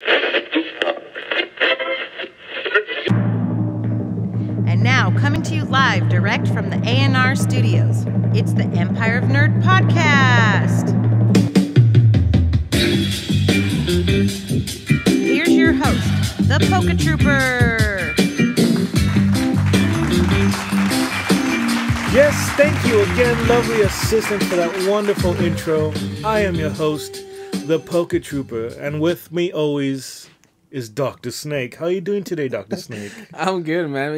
And now, coming to you live direct from the A&R studios, it's the Empire of Nerd podcast. Here's your host, the Polka Trooper. Yes, thank you again, lovely assistant, for that wonderful intro. I am your host, the Polka Trooper, and with me always is Dr. Snake. How are you doing today, Dr. Snake? I'm good, man.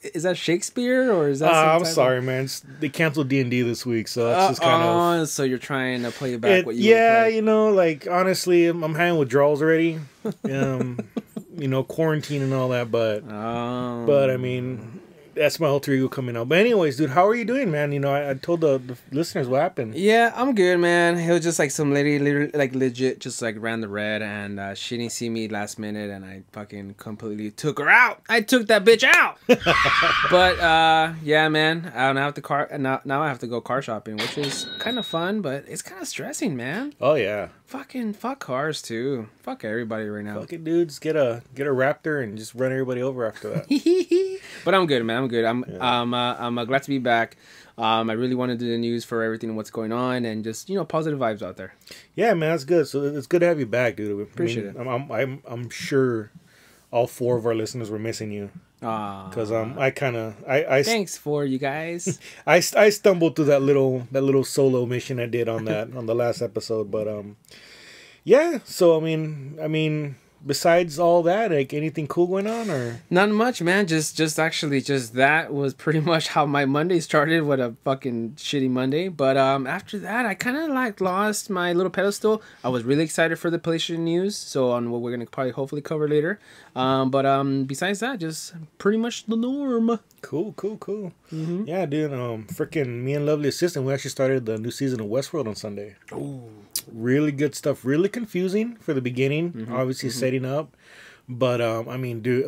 Is that Shakespeare or is that? I'm sorry, man. They canceled D&D this week, so that's just kind of. So you're trying to play back what you. Yeah, you know, like honestly, I'm having withdrawals already. Quarantine and all that, but I mean. That's my alter ego coming out. But anyways, dude, how are you doing, man? You know, I told the listeners what happened. Yeah, I'm good, man. It was just like some lady, like legit, just like ran the red, and she didn't see me last minute, and I fucking completely took her out. I took that bitch out. But yeah, man, I don't have to now I have to go car shopping, which is kind of fun, but it's kind of stressing, man. Oh yeah. Fuck cars too. Fuck everybody right now. Fucking dudes, get a Raptor and just run everybody over after that. But I'm good, man. I'm good. I'm glad to be back. I really want to do the news for everything and what's going on, and just positive vibes out there. Yeah, man, that's good. So it's good to have you back, dude. Appreciate it. I'm sure all 4 of our listeners were missing you. Because I thanks for you guys. I stumbled through that little solo mission I did on the last episode, but yeah. So I mean. Besides all that, like anything cool going on or not much, man. Just that was pretty much how my Monday started. What a fucking shitty Monday. But after that, I kind of like lost my little pedestal. I was really excited for the PlayStation news, so on what we're gonna probably hopefully cover later. But besides that, just pretty much the norm. Cool. Mm-hmm. Yeah, dude. Freaking me and lovely assistant, we actually started the new season of Westworld on Sunday. Ooh. Really good stuff. Really confusing for the beginning. Obviously setting up. But, I mean, dude,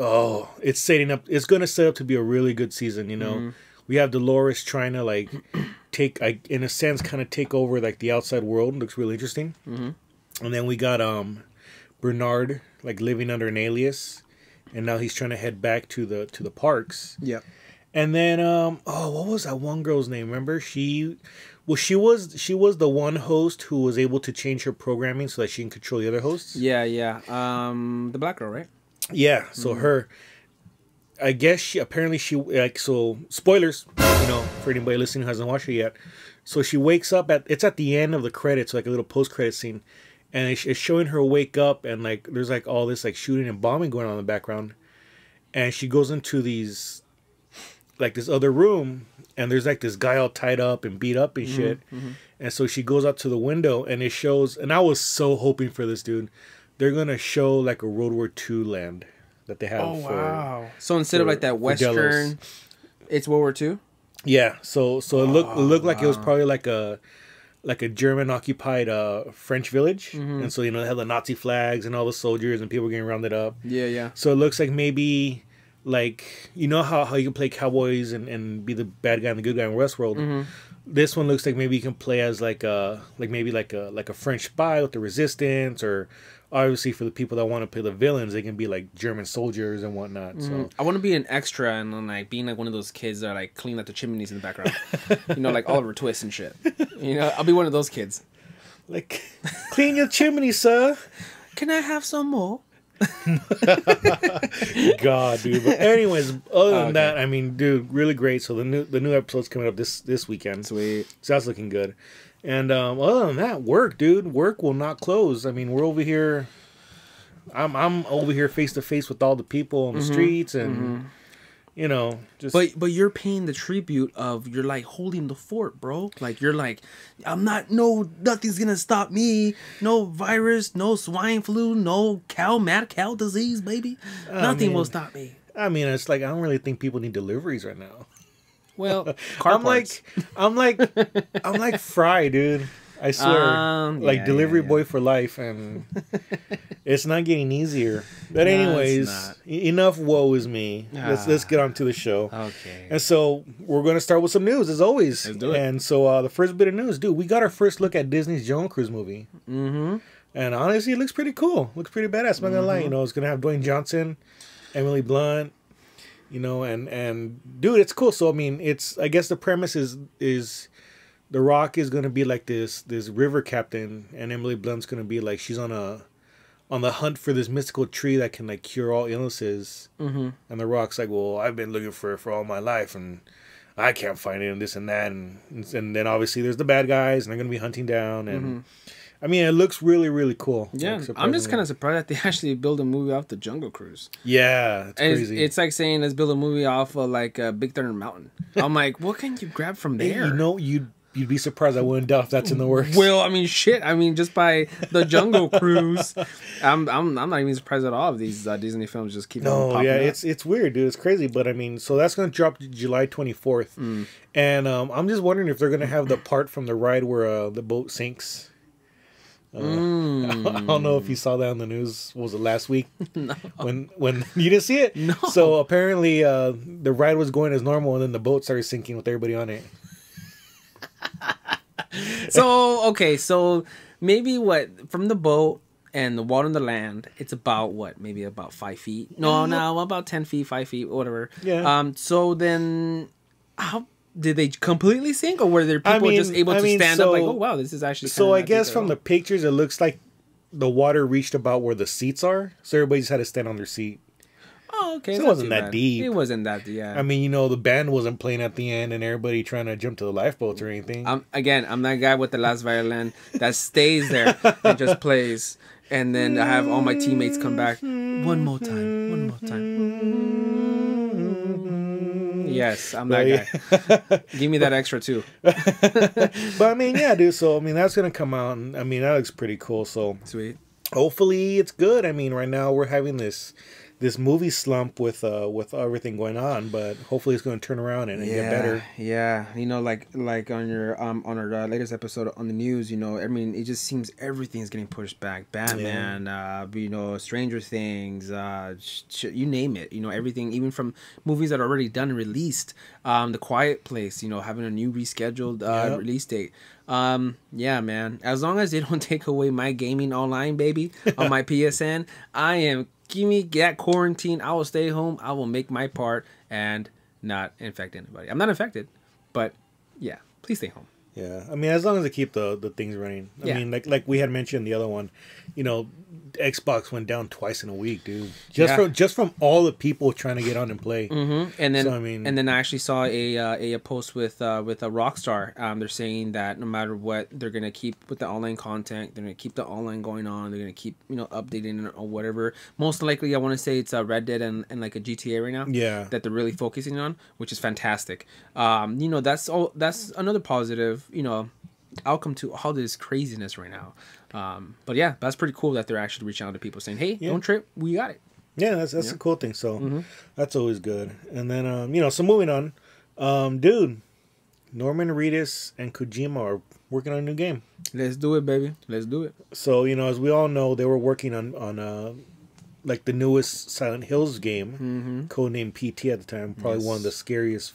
it's setting up. It's going to set up to be a really good season, you know. We have Dolores trying to, like, in a sense, kind of take over, like, the outside world. Looks really interesting. And then we got Bernard, like, living under an alias. And now he's trying to head back to the parks. Yeah. And then, what was that one girl's name? Remember? She was the one host who was able to change her programming so that she can control the other hosts. Yeah. The black girl, right? Yeah. So her, I guess she spoilers, for anybody listening who hasn't watched it yet. So she wakes up it's at the end of the credits, like a little post-credit scene, and it's showing her wake up, and like there's like all this like shooting and bombing going on in the background, and she goes into this other room, and there's like this guy all tied up and beat up and shit. And so she goes out to the window, and it shows, and I was so hoping for this, dude. They're gonna show like a World War II land that they have. Oh wow! So instead of like that Western, it's World War II. Yeah. So it looked like it was probably like a German occupied French village, and so they had the Nazi flags and all the soldiers and people getting rounded up. Yeah. So it looks like maybe. Like, you know how you can play cowboys and be the bad guy and the good guy in Westworld. This one looks like maybe you can play as like a French spy with the resistance, or obviously for the people that want to play the villains, they can be like German soldiers and whatnot. So I want to be an extra and then like being like one of those kids that like clean up the chimneys in the background. Like Oliver Twist and shit. I'll be one of those kids. Like, clean your chimney, sir. Can I have some more? God, dude. But anyways, other than that, I mean, dude, really great. So the new episode's coming up this weekend. Sweet. So that's looking good. And other than that, work will not close. I mean, we're over here. I'm over here face to face with all the people on the streets, and just. But you're paying the tribute of you're like holding the fort, bro. Like you're like, nothing's gonna stop me. No virus, no swine flu, no mad cow disease, baby. Nothing will stop me. I mean, it's like I don't really think people need deliveries right now. Well, car parts. I'm like Fry, dude. I swear, delivery boy for life, and it's not getting easier. But anyways, enough woe is me. Let's get on to the show. Okay. And so we're gonna start with some news as always. Let's do it. And so the first bit of news, dude, we got our first look at Disney's Jungle Cruise movie. And honestly, it looks pretty cool. Looks pretty badass. I'm not gonna lie. You know, it's gonna have Dwayne Johnson, Emily Blunt. You know, and dude, it's cool. So I mean, I guess the premise is The Rock is gonna be like this river captain, and Emily Blunt's gonna be like she's on the hunt for this mystical tree that can like cure all illnesses. Mm-hmm. And The Rock's like, well, I've been looking for it for all my life, and I can't find it, and this and that, and then obviously there's the bad guys, and they're gonna be hunting down, and I mean, it looks really, really cool. Yeah, like, I'm just kind of surprised that they actually build a movie off the Jungle Cruise. Yeah, it's crazy. It's like saying let's build a movie off of like Big Thunder Mountain. I'm like, what can you grab from there? You know, you'd be surprised. I wouldn't doubt if that's in the works. Well, I mean, shit. I mean, just by the Jungle Cruise, I'm not even surprised at all of these Disney films just keep on popping up. It's weird, dude. It's crazy, but I mean, so that's gonna drop July 24th, and I'm just wondering if they're gonna have the part from the ride where the boat sinks. I don't know if you saw that on the news. What was it, last week? No. When you didn't see it? No. So apparently the ride was going as normal, and then the boat started sinking with everybody on it. So maybe from the boat and the water on the land, it's about maybe about 5 feet. No, about 10 feet, 5 feet, whatever. Yeah. So then, how did they completely sink, or were there people just able to stand up like, oh wow, this is actually? So I guess from the pictures, it looks like the water reached about where the seats are, so everybody just had to stand on their seat. Oh, okay. So it wasn't that deep. It wasn't that deep. Yeah. I mean, you know, the band wasn't playing at the end, and everybody trying to jump to the lifeboats or anything. I'm that guy with the last violin that stays there and just plays, and then I have all my teammates come back one more time. Yes, I'm that guy. Give me that extra too. But I mean, yeah, dude. So I mean, that's gonna come out, and I mean, that looks pretty cool. So Sweet. Hopefully, it's good. I mean, right now we're having this movie slump with everything going on, but hopefully it's going to turn around and get better. Yeah, you know, like on your on our latest episode on the news, you know, I mean, it just seems everything's getting pushed back. Batman, you know, Stranger Things, you name it. You know, everything, even from movies that are already done and released. The Quiet Place, you know, having a new rescheduled release date. Yeah, man. As long as they don't take away my gaming online, baby, on my PSN, give me that quarantine. I will stay home. I will make my part and not infect anybody. I'm not infected, but yeah, please stay home. Yeah, I mean, as long as they keep the things running. I mean, like we had mentioned the other one, you know, Xbox went down twice in a week, dude. Just from all the people trying to get on and play. Mm-hmm. And then, so, I mean, and then I actually saw a post with a Rockstar. They're saying that no matter what, they're gonna keep with the online content. They're gonna keep the online going on. They're gonna keep, you know, updating it or whatever. Most likely, I want to say it's Red Dead and like a GTA right now. Yeah, that they're really focusing on, which is fantastic. You know, that's another positive, you know, outcome to all this craziness right now. But yeah, that's pretty cool that they're actually reaching out to people saying, hey, don't trip, we got it. Yeah, that's a cool thing. So that's always good. And then you know, so moving on, dude, Norman Reedus and Kojima are working on a new game. Let's do it, baby. Let's do it. So, you know, as we all know, they were working on like the newest Silent Hills game, codenamed PT at the time, probably one of the scariest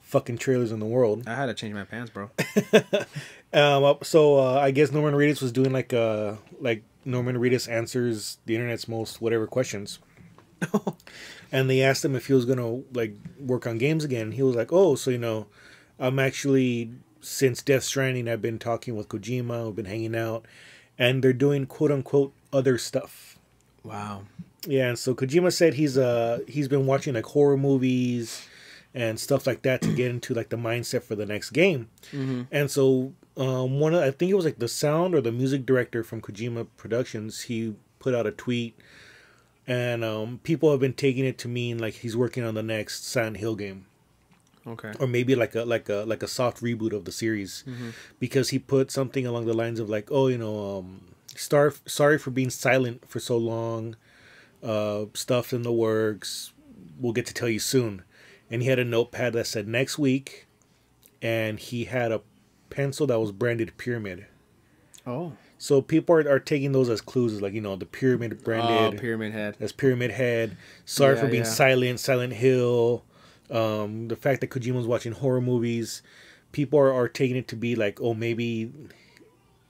fucking trailers in the world. I had to change my pants, bro. So I guess Norman Reedus was doing like Norman Reedus answers the internet's most whatever questions. And they asked him if he was gonna like work on games again. And he was like, "Oh, so you know, I'm actually since Death Stranding, I've been talking with Kojima. We've been hanging out, and they're doing quote unquote other stuff." Wow. Yeah, and so Kojima said he's been watching like horror movies and stuff like that to get into like the mindset for the next game. And so I think it was like the sound or the music director from Kojima Productions, he put out a tweet, and people have been taking it to mean like he's working on the next Silent Hill game. Okay. Or maybe like a soft reboot of the series, because he put something along the lines of like, oh, you know, sorry for being silent for so long, stuff in the works, we'll get to tell you soon. And he had a notepad that said next week, and he had a pencil that was branded Pyramid. Oh. So people are taking those as clues, like, you know, the Pyramid branded. Oh, Pyramid Head. As Pyramid Head. Sorry for being silent, Silent Hill. The fact that Kojima's watching horror movies. People are taking it to be like, oh, maybe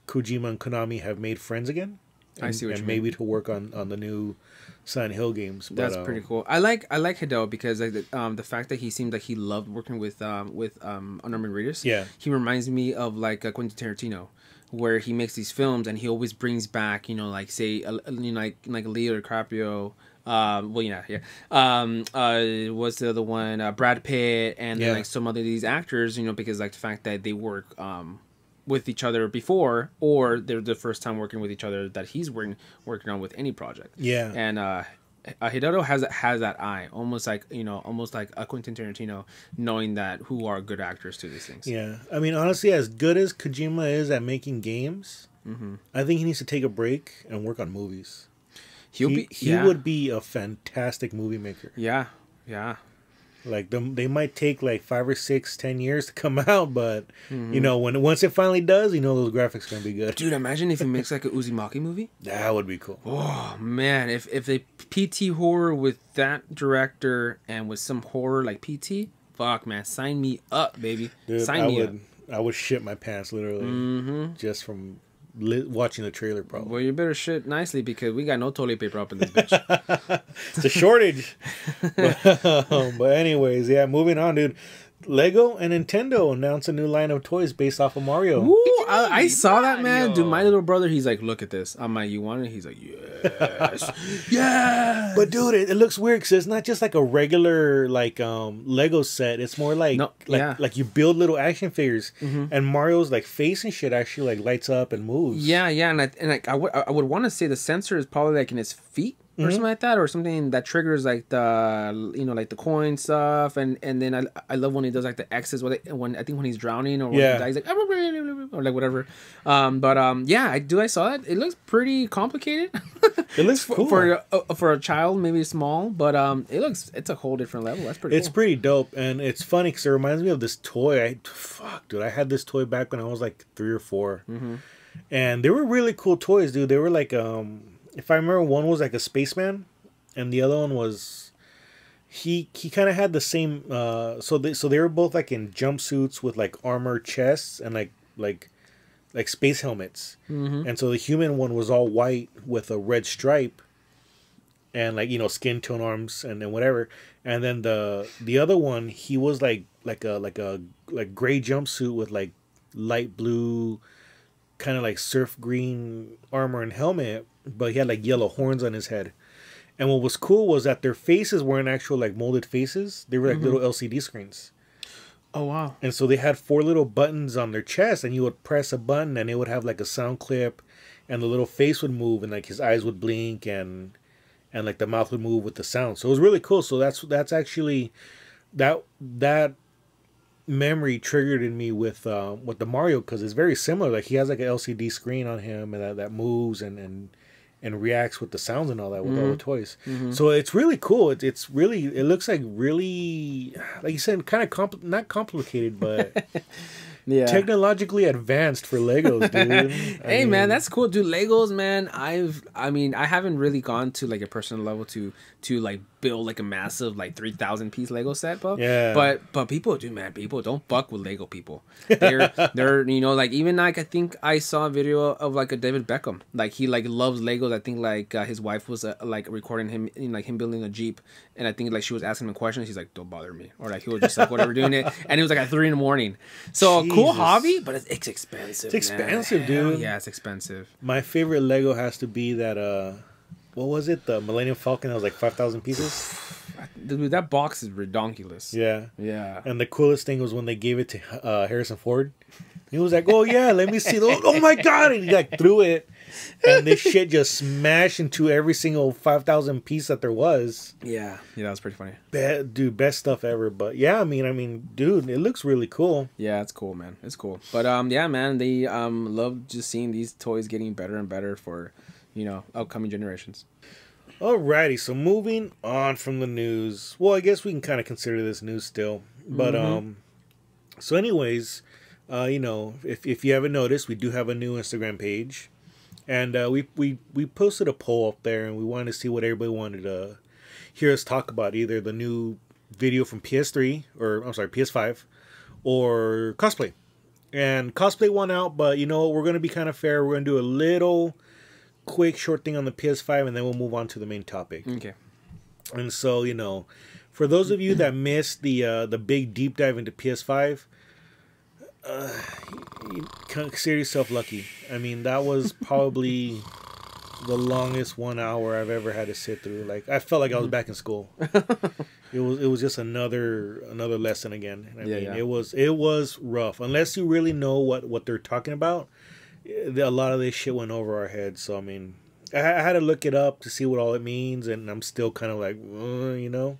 Kojima and Konami have made friends again. and, I see what you maybe mean. to work on the new Silent Hill games. But, That's pretty cool. I like Hideo because like the fact that he seemed like he loved working with unarmed raiders. Yeah. He reminds me of like Quentin Tarantino, where he makes these films and he always brings back, you know, like say like Leo DiCaprio. Well, yeah. What's the other one? Brad Pitt, and then like some other these actors, you know, because like the fact that they work with each other before, or they're the first time working with each other that he's working on with any project. Yeah. And Hideo has that eye, almost like, you know, almost like a Quentin Tarantino, knowing that who are good actors to these things. Yeah, I mean, honestly, as good as Kojima is at making games, I think he needs to take a break and work on movies. He would be a fantastic movie maker. Yeah. Like they might take like 5 or 6, 10 years to come out, but you know, once it finally does, you know those graphics are gonna be good. Dude, imagine if he makes like a Uzumaki movie. That would be cool. Oh man, if they PT horror with that director and with some horror like PT, fuck man, sign me up, baby. Dude, sign me up. I would shit my pants literally just from watching the trailer, probably. Well, you better shit nicely because we got no toilet paper up in this bitch. It's a shortage. But anyways, yeah, moving on, dude. Lego and Nintendo announced a new line of toys based off of Mario. Ooh, I saw that, man. Dude, my little brother, he's like, look at this. I'm like, you want it? He's like, yes. Yeah. But dude, it looks weird because it's not just like a regular like Lego set. It's more like like you build little action figures, and Mario's like face and shit actually like lights up and moves. Yeah, and I would want to say the sensor is probably like in his feet. Or something like that, or something that triggers like the, you know, like the coin stuff, and then I love when he does like the X's when I think when he's drowning or when he dies, like or like whatever. I saw that. It looks pretty complicated. It looks cool for a child, maybe small, but it's a whole different level. That's pretty. It's cool. pretty dope, and it's funny because it reminds me of this toy. I had this toy back when I was like 3 or 4, and they were really cool toys, dude. They were like if I remember, one was like a spaceman, and the other one was he kind of had the same. So they were both like in jumpsuits with like armor chests and like space helmets, and so the human one was all white with a red stripe, and like, you know, skin tone arms and then whatever, and then the other one, he was like gray jumpsuit with like light blue, kind of like surf green armor and helmet. But he had like yellow horns on his head. And what was cool was that their faces weren't actual like molded faces. They were like little LCD screens. Oh, wow. And so they had 4 little buttons on their chest, and you would press a button and it would have like a sound clip, and the little face would move, and like his eyes would blink, and like the mouth would move with the sound. So it was really cool. So that's actually that memory triggered in me with the Mario, because it's very similar. Like he has like an LCD screen on him, and that moves and reacts with the sounds and all that with all the toys. So it's really cool. It looks like really, like you said, kind of not complicated, but technologically advanced for Legos, dude. Hey, man, that's cool, dude. Legos, man. I haven't really gone to like a personal level to like build like a massive like 3,000 piece Lego set, bro. Yeah. But people do, man. People don't fuck with Lego people. They're you know, like even like I think I saw a video of like a David Beckham. Like he like loves Legos. I think like his wife was like recording him in like him building a Jeep, and I think like she was asking him questions. He's like, "Don't bother me," or like he was just like whatever doing it, and it was like at 3 a.m. So Jesus. Cool hobby, but it's expensive. It's expensive, dude. Yeah, it's expensive. My favorite Lego has to be that what was it? The Millennium Falcon that was like 5,000 pieces. Dude, that box is redonkulous. Yeah. And the coolest thing was when they gave it to Harrison Ford. He was like, "Oh yeah, let me see." Oh my god! And he like threw it, and this shit just smashed into every single 5,000 piece that there was. Yeah, that was pretty funny. Dude, best stuff ever. But yeah, I mean, dude, it looks really cool. Yeah, it's cool, man. It's cool. But yeah, man, they love just seeing these toys getting better and better for, you know, upcoming generations. Alrighty, so moving on from the news. Well, I guess we can kind of consider this news still. But so anyways, you know, if you haven't noticed, we do have a new Instagram page, and we posted a poll up there, and we wanted to see what everybody wanted to hear us talk about, either the new video from PS3 or I'm sorry, PS5, or Cosplay. And Cosplay won out, but you know, we're gonna be kind of fair. We're gonna do a little quick short thing on the PS5, and then we'll move on to the main topic. Okay. And so, you know, for those of you that missed the big deep dive into PS5, you consider yourself lucky. I mean, that was probably the longest 1 hour I've ever had to sit through. Like, I felt like I was back in school. It was just another lesson again. I mean, it was rough. Unless you really know what they're talking about, a lot of this shit went over our heads. So I mean, I had to look it up to see what all it means, and I'm still kind of like, you know.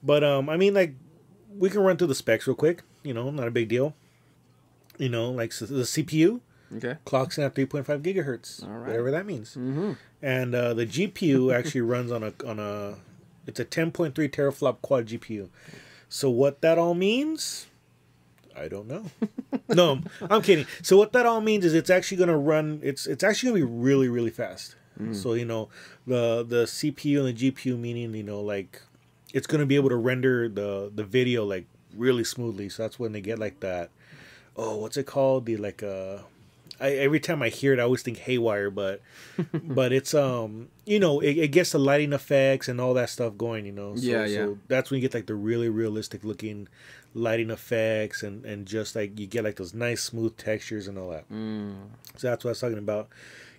But I mean, like, we can run through the specs real quick. You know, not a big deal. You know, like, so the CPU. Okay. Clocks in at 3.5 gigahertz. All right. Whatever that means. Mm-hmm. And the GPU actually runs on a it's a 10.3 teraflop quad GPU. So what that all means, I don't know. No, I'm kidding. So what that all means is it's actually going to run. It's actually going to be really, really fast. So, you know, the CPU and the GPU, meaning, you know, like, it's going to be able to render the video like really smoothly. So that's when they get like that. Oh, what's it called? The like every time I hear it, I always think haywire, but it's you know, it gets the lighting effects and all that stuff going, you know. So, so that's when you get like the really realistic looking lighting effects and just like you get like those nice smooth textures and all that. So that's what I was talking about.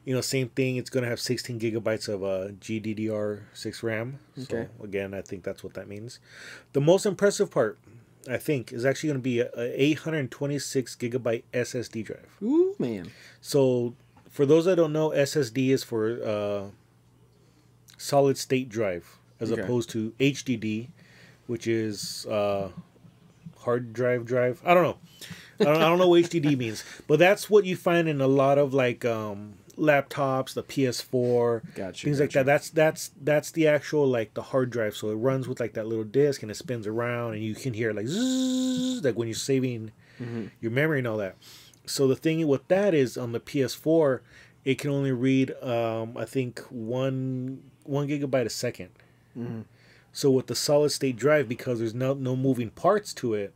You know, same thing. It's gonna have 16 gigabytes of GDDR6 RAM. So again, I think that's what that means. The most impressive part, I think, is actually going to be a 826 gigabyte SSD drive. Ooh, man. So, for those that don't know, SSD is for solid state drive, as opposed to HDD, which is hard drive. I don't know. I don't know what HDD means, but that's what you find in a lot of like laptops, the PS4, things like that. That's the actual like the hard drive. So it runs with like that little disc and it spins around and you can hear like zzz, like when you're saving your memory and all that. So the thing with that is on the PS4, it can only read I think one gigabyte a second. So with the solid state drive, because there's no moving parts to it,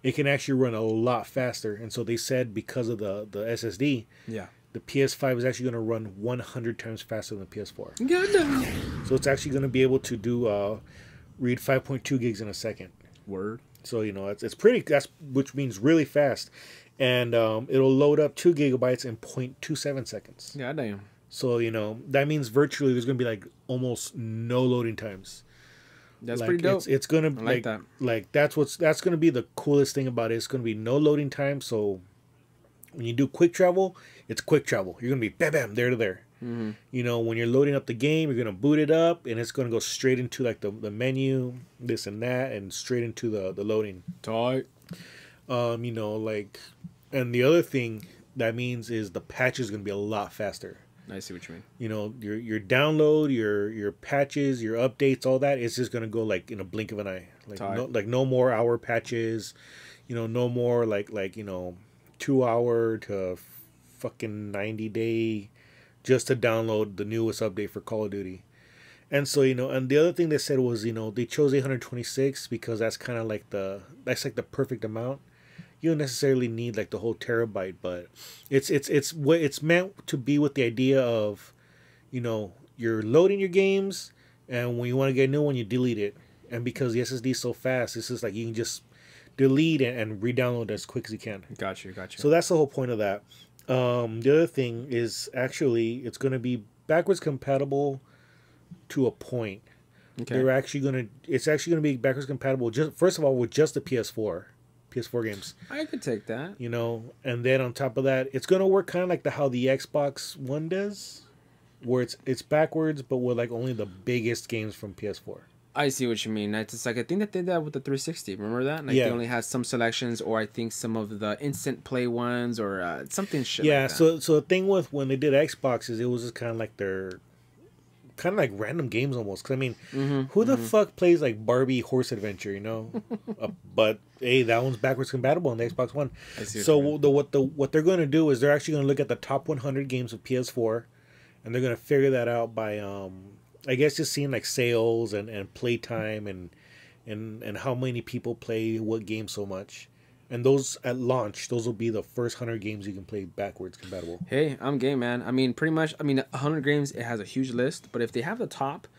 it can actually run a lot faster. And so they said because of the SSD, the PS5 is actually going to run 100 times faster than the PS4. So it's actually going to be able to do read 5.2 gigs in a second. Word. So, you know, it's pretty, which means really fast. And it'll load up 2 gigabytes in 0.27 seconds. Yeah, damn. So, you know, that means virtually there's going to be like almost no loading times. That's like, pretty dope. It's gonna like that. Like that's gonna be the coolest thing about it. It's gonna be no loading time. So when you do quick travel, it's quick travel. You're gonna be bam bam there to there. You know, when you're loading up the game, you're gonna boot it up and it's gonna go straight into like the menu, this and that, and straight into the loading. Tight. You know, like, and the other thing that means is the patch is gonna be a lot faster. I see what you mean. You know, your download, your patches, your updates, all that is just gonna go like in a blink of an eye. Like no more hour patches, you know, no more like you know 2 hour to fucking 90-day just to download the newest update for Call of Duty. And so, you know, and the other thing they said was, you know, they chose 826 because that's kind of like the perfect amount. You don't necessarily need like the whole terabyte, but it's meant to be with the idea of, you know, you're loading your games, and when you want to get a new one, you delete it. And because the SSD is so fast, it's just like you can just delete and re-download as quick as you can. Gotcha. So that's the whole point of that. The other thing is actually it's going to be backwards compatible to a point. Okay. It's actually gonna be backwards compatible. Just first of all with just the PS4 games. I could take that. You know, and then on top of that, it's gonna work kind of like how the Xbox One does, where it's backwards, but with like only the biggest games from PS4. I see what you mean. It's like I think they did that with the 360. Remember that? Like they only had some selections, or I think some of the instant play ones, or something shit. Yeah. Like that. So the thing with when they did Xbox is it was just kind of like their kind of like random games almost. Cause I mean, who the fuck plays like Barbie Horse Adventure? You know, but hey, that one's backwards compatible on the Xbox One. So what they're going to do is they're actually going to look at the top 100 games of PS4, and they're going to figure that out by I guess just seeing like sales and play time and how many people play what game so much. And those at launch, those will be the first 100 games you can play backwards compatible. Hey, I'm game, man. I mean, pretty much. I mean, 100 games. It has a huge list, but if they have the top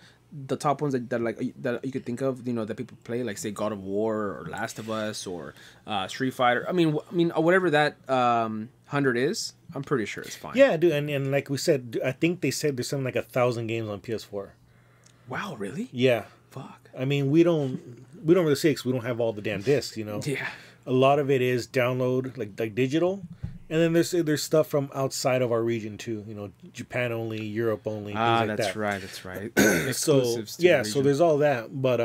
ones that like that you could think of, that people play, like say God of War or Last of Us or Street Fighter. I mean, whatever that 100 is, I'm pretty sure it's fine. Yeah, dude, and like we said, I think they said there's something like 1,000 games on PS4. Wow, really? Yeah. Fuck. I mean, we don't really say because we don't have all the damn discs, Yeah. A lot of it is download, like digital, and then there's stuff from outside of our region too. Japan only, Europe only. Things like that's that. right. That's right. So yeah, so there's all that, but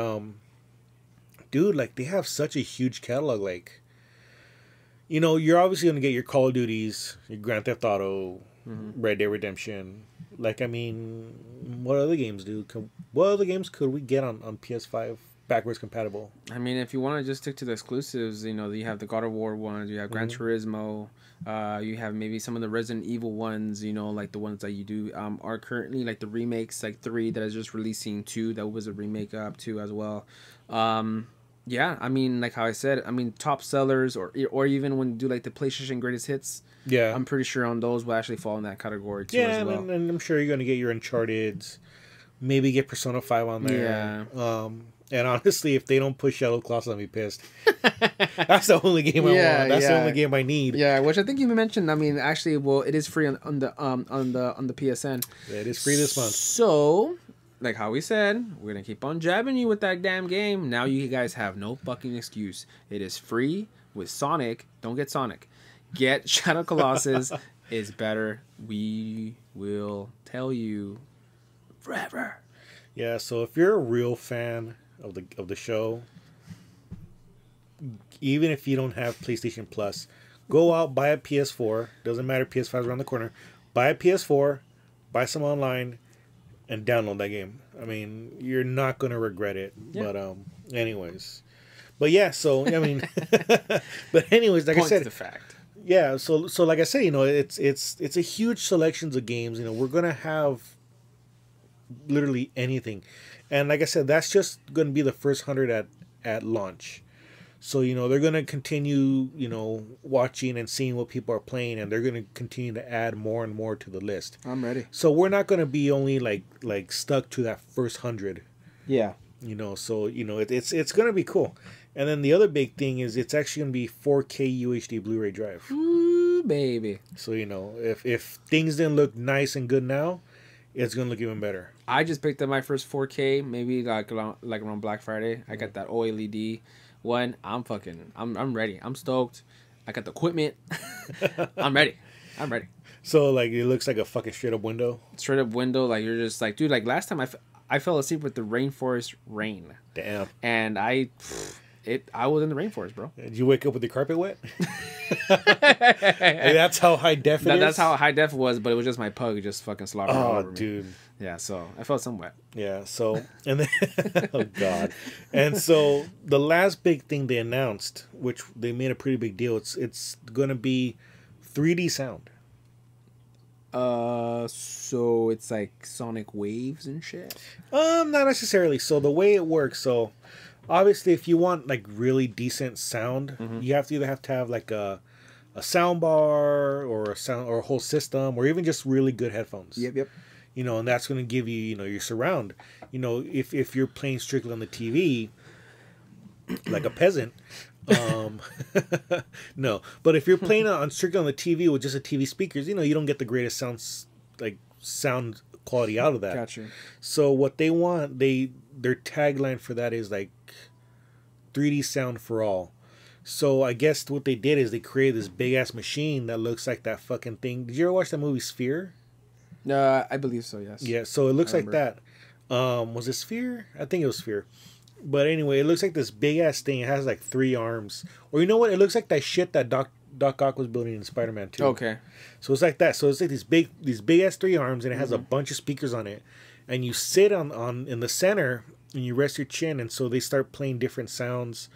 dude, like they have such a huge catalog. Like, you're obviously gonna get your Call of Duties, your Grand Theft Auto, Red Dead Redemption. Like, I mean, what other games, dude? What other games could we get on PS5 backwards compatible? I mean, if you want to just stick to the exclusives, you have the God of War ones, you have Gran Turismo, you have maybe some of the Resident Evil ones, like the ones that you do are currently like the remakes, like 3 that is just releasing, 2 that was a remake up to as well. Yeah, I mean, like how I said, I mean, top sellers or even when you do like the PlayStation greatest hits. Yeah, I'm pretty sure on those will actually fall in that category too. Yeah, as well. and I'm sure you're gonna get your Uncharted's, maybe get Persona 5 on there. Yeah. And honestly, if they don't push Shadow Colossus, I'll be pissed. That's the only game I want. That's the only game I need. Yeah, which I think you mentioned. I mean, actually, well, it is free on the PSN. Yeah, it is free this month. So, like how we said, we're gonna keep on jabbing you with that damn game. Now you guys have no fucking excuse. It is free with Sonic. Don't get Sonic. Get Shadow Colossus. Is better. We will tell you forever. Yeah. So if you're a real fan of the show, even if you don't have PlayStation Plus, go out, buy a PS4. Doesn't matter, PS5 is around the corner. Buy a PS4, buy some online, and download that game. I mean, you're not gonna regret it. Yeah. But anyways, but yeah. So I mean, but anyways, like I said, the fact. Yeah. So like I said, it's a huge selections of games. We're gonna have literally anything, and like I said, that's just gonna be the first 100 at launch. So they're gonna continue watching and seeing what people are playing, and they're gonna continue to add more and more to the list. I'm ready. So we're not gonna be only like stuck to that first 100. Yeah. So it's gonna be cool. And then the other big thing is it's actually gonna be 4K UHD Blu-ray drive. Ooh, baby. So if things didn't look nice and good now, it's gonna look even better. I just picked up my first 4K, maybe like around Black Friday. I got that OLED one. I'm ready. I'm stoked. I got the equipment. I'm ready. So like it looks like a fucking straight up window. Straight up window. Like you're just like, dude. Like last time I fell asleep with the rainforest rain. Damn. And I was in the rainforest, bro. Did you wake up with your carpet wet? That's how high def it is? That's how high def it was, but it was just my pug just fucking slaughtered all over me. Dude. Yeah, so I felt some wet. Yeah, so, and then, oh God. And so the last big thing they announced, which they made a pretty big deal, it's going to be 3D sound. So it's like sonic waves and shit? Not necessarily. So the way it works, so obviously if you want like really decent sound, you have to have like a sound bar or a whole system or even just really good headphones. Yep. And that's going to give you, your surround. If you're playing strictly on the TV, like a peasant, no. But if you're playing strictly on the TV with just a TV speakers, you don't get the greatest sound quality out of that. Gotcha. So what they want, their tagline for that is like 3D sound for all. So I guess what they did is they created this big ass machine that looks like that fucking thing. Did you ever watch that movie Sphere? I believe so, yes. Yeah, so it looks like that. Was it Sphere? I think it was Sphere. But anyway, it looks like this big ass thing. It has like 3 arms. Or you know what? It looks like that shit that Doc Ock was building in Spider-Man 2. Okay. So it's like that. So it's like these big ass 3 arms, and it has a bunch of speakers on it. And you sit on in the center, and you rest your chin, and so they start playing different sounds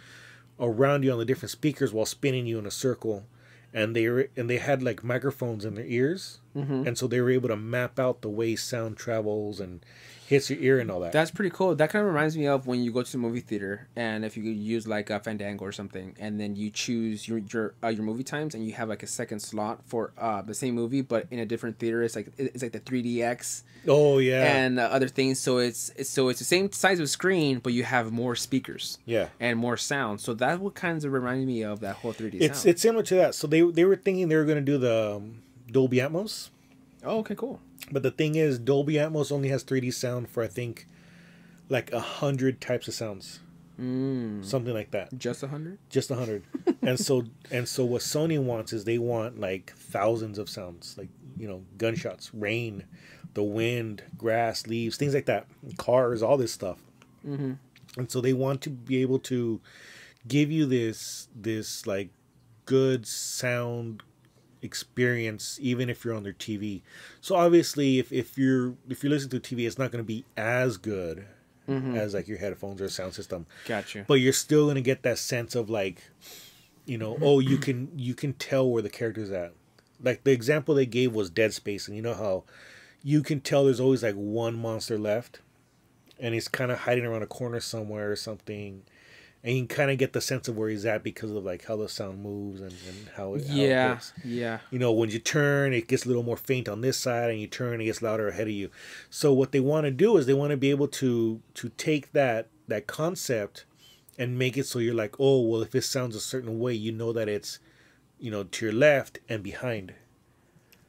around you on the different speakers while spinning you in a circle. And they had like microphones in their ears. And so they were able to map out the way sound travels and hits your ear and all that. That's pretty cool. That kind of reminds me of when you go to the movie theater, and if you could use like a Fandango or something, and then you choose your movie times, and you have like a second slot for the same movie, but in a different theater. It's like the 3DX. Oh yeah. And other things. So it's the same size of screen, but you have more speakers. Yeah. And more sound. So that what kind of reminded me of that whole 3D sound. It's similar to that. So they were thinking they were going to do the Dolby Atmos. Oh, okay, cool. But the thing is, Dolby Atmos only has 3D sound for, I think, like 100 types of sounds. Something like that. Just 100? Just 100. and so what Sony wants is they want like thousands of sounds, like, you know, gunshots, rain, the wind, grass, leaves, things like that, cars, all this stuff. And so they want to be able to give you this like good sound experience even if you're on their TV. So obviously if you're listening to TV, it's not going to be as good as like your headphones or a sound system. Gotcha. But you're still going to get that sense of like, you know, oh, you can tell where the character's at. Like the example they gave was Dead Space, and you know how you can tell there's always like one monster left and he's kind of hiding around a corner somewhere or something. And you can kind of get the sense of where he's at because of like how the sound moves and how it looks. Yeah. You know, when you turn, it gets a little more faint on this side, and you turn, it gets louder ahead of you. So what they want to do is they want to be able to take that concept and make it so you're like, oh, well, if it sounds a certain way, you know that it's, you know, to your left and behind.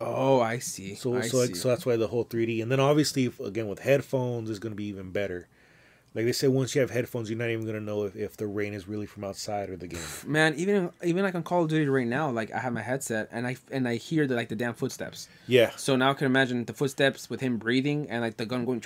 Oh, I see. So that's why the whole 3D. And then obviously, again, with headphones, is going to be even better. Like they said, once you have headphones, you're not even going to know if the rain is really from outside or the game. Man, even like on Call of Duty right now, like I have my headset and I hear the damn footsteps. Yeah. So now I can imagine the footsteps with him breathing and like the gun going,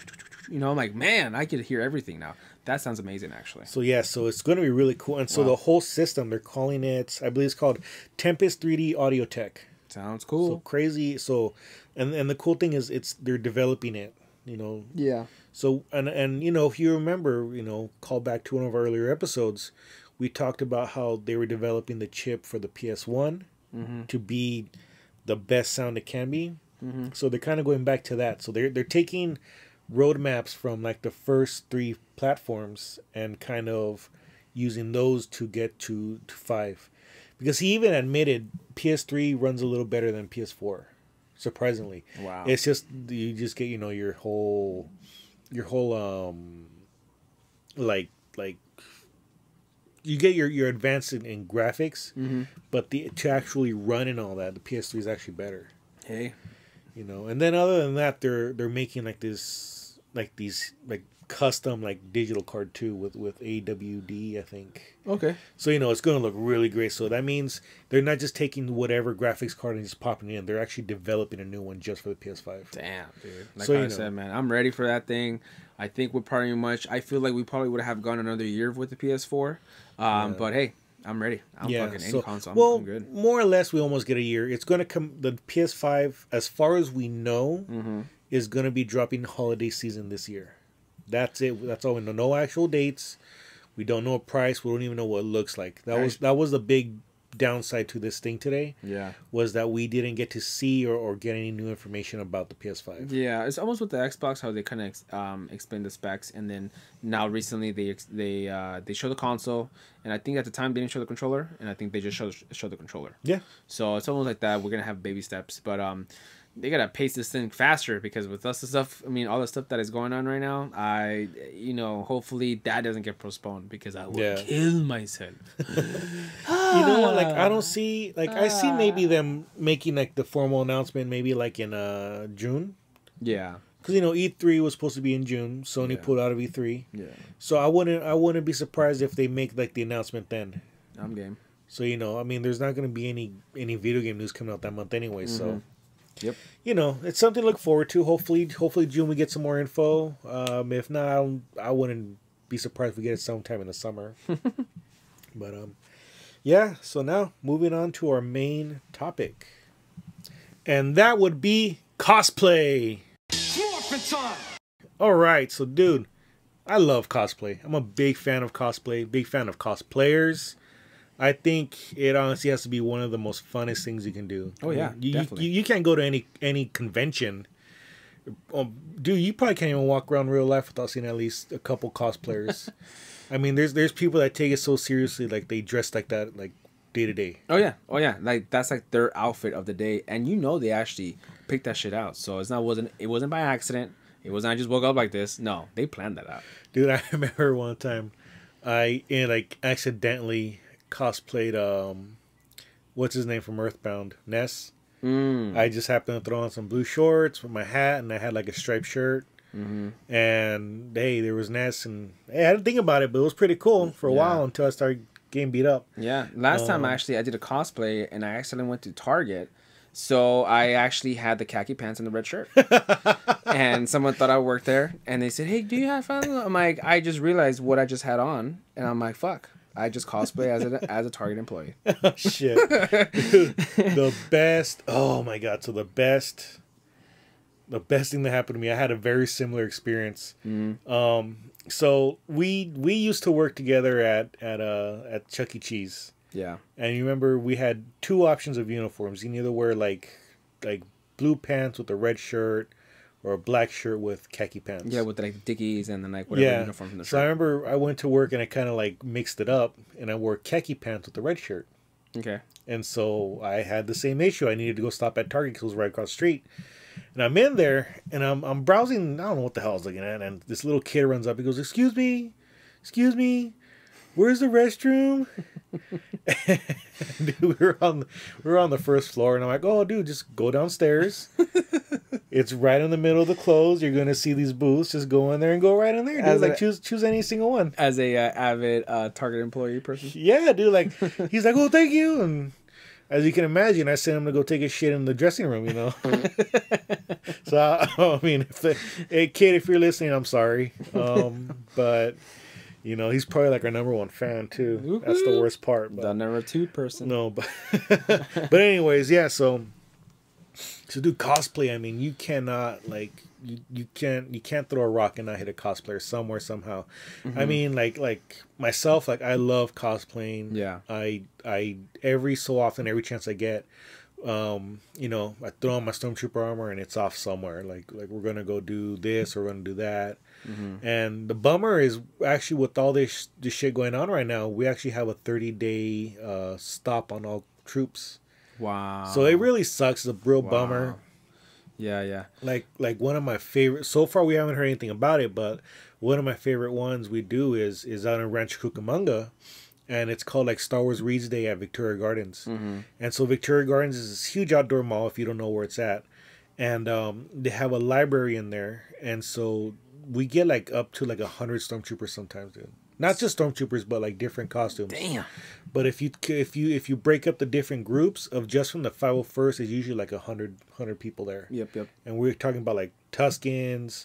you know, I'm like, man, I could hear everything now. That sounds amazing, actually. So yeah, so it's going to be really cool. And so the whole system, they're calling it, I believe it's called Tempest 3D Audio Tech. Sounds cool. So crazy. So, and the cool thing is they're developing it, you know. Yeah. So, and you know, if you remember, you know, call back to one of our earlier episodes, we talked about how they were developing the chip for the PS1 to be the best sound it can be. So they're kind of going back to that. So they're taking roadmaps from like the first 3 platforms and kind of using those to get to 5. Because he even admitted PS3 runs a little better than PS4, surprisingly. Wow. It's just, you just get, you know, your whole like you get your advance in graphics, but to actually run and all that, the PS3 is actually better. Hey. You know, and then other than that, they're making these custom like digital card too with AWD, I think. Okay. So you know it's going to look really great. So that means they're not just taking whatever graphics card and just popping it in. They're actually developing a new one just for the PS5. Damn, dude. Like So, I said, man, I'm ready for that thing. I think I feel like we probably would have gone another year with the PS4. But hey, I'm ready. I'm fucking any console. I'm good. More or less, we almost get a year. It's going to come. The PS5, as far as we know, is going to be dropping holiday season this year. That's it. That's all we know. No actual dates. We don't know a price. We don't even know what it looks like. That was the big downside to this thing today. Yeah. Was that we didn't get to see or get any new information about the PS5. Yeah, it's almost with the Xbox how they kind of explain the specs, and then now recently they show the console, and I think at the time they didn't show the controller, and I think they just show the controller. Yeah. So it's almost like that. We're gonna have baby steps, but they gotta pace this thing faster because with us the stuff, I mean, all the stuff that is going on right now, hopefully that doesn't get postponed because I will kill myself. You know what? Like I don't see, I see maybe them making like the formal announcement maybe like in June. Yeah. Because E3 was supposed to be in June. Sony pulled out of E3. Yeah. So I wouldn't be surprised if they make like the announcement then. I'm game. So I mean, there's not going to be any video game news coming out that month anyway. So. Yep. It's something to look forward to. Hopefully June we get some more info. If not, I wouldn't be surprised if we get it sometime in the summer. But yeah. So now moving on to our main topic, and that would be cosplay. All right. So, dude, I love cosplay. I'm a big fan of cosplay. Big fan of cosplayers. I think it honestly has to be one of the most funnest things you can do. Oh yeah, definitely. You can't go to any convention. Dude, you probably can't even walk around real life without seeing at least a couple cosplayers. I mean, there's people that take it so seriously, like they dress like that, like day to day. Oh yeah, like that's like their outfit of the day, and they actually picked that shit out. So it wasn't by accident. It wasn't I just woke up like this. No, they planned that out. Dude, I remember one time, like accidentally cosplayed what's his name from Earthbound, Ness. I just happened to throw on some blue shorts with my hat, and I had like a striped shirt. And hey, there was Ness, and hey, I didn't think about it, but it was pretty cool for a while until I started getting beat up. Yeah, last time actually I did a cosplay, and I accidentally went to Target, so I actually had the khaki pants and the red shirt, and someone thought I worked there, and they said, "Hey, do you have fun?" I'm like, I just realized what I just had on, and I'm like, "Fuck." I just cosplay as a Target employee. Oh, shit. Dude, the best. Oh my god. So the best thing that happened to me, I had a very similar experience. So we used to work together at Chuck E. Cheese. Yeah. And you remember we had two options of uniforms. You can either wear like blue pants with a red shirt, or a black shirt with khaki pants. Yeah, with like the Dickies and then like whatever uniform from the shirt. So I remember I went to work and I kind of like mixed it up, and I wore khaki pants with the red shirt. Okay. And so I had the same issue. I needed to go stop at Target because it was right across the street. And I'm in there and I'm browsing. I don't know what the hell I was looking at. And this little kid runs up. He goes, excuse me, where's the restroom? Dude, we were on the first floor, and I'm like, oh, dude, just go downstairs. It's right in the middle of the clothes. You're gonna see these booths. Just go in there and go right in there, dude. Like choose any single one. As a avid Target employee person. Yeah, dude. Like he's like, oh, thank you. And as you can imagine, I sent him to go take a shit in the dressing room. You know. So I mean, hey kid, if you're listening, I'm sorry. But. You know, he's probably like our number one fan too. Woo-hoo. That's the worst part. But, the number two person. No, but but anyways, yeah. So do cosplay. I mean, you cannot like you can't throw a rock and not hit a cosplayer somewhere somehow. I mean, like myself, like I love cosplaying. Yeah. I every so often, every chance I get, you know, I throw on my Stormtrooper armor and it's off somewhere. Like we're gonna go do this or we're gonna do that. And the bummer is actually with all this shit going on right now, we actually have a 30-day stop on all troops. Wow. So it really sucks. It's a real bummer. Yeah. Like one of my favorite. So far, we haven't heard anything about it, but one of my favorite ones we do is out in Rancho Cucamonga, and it's called like Star Wars Reads Day at Victoria Gardens. And so Victoria Gardens is this huge outdoor mall. If you don't know where it's at, and they have a library in there, and so we get like up to like 100 stormtroopers sometimes, dude. Not just stormtroopers, but like different costumes. Damn. But if you break up the different groups of just from the 501st, it's usually like 100 people there. Yep. And we're talking about like Tuskens,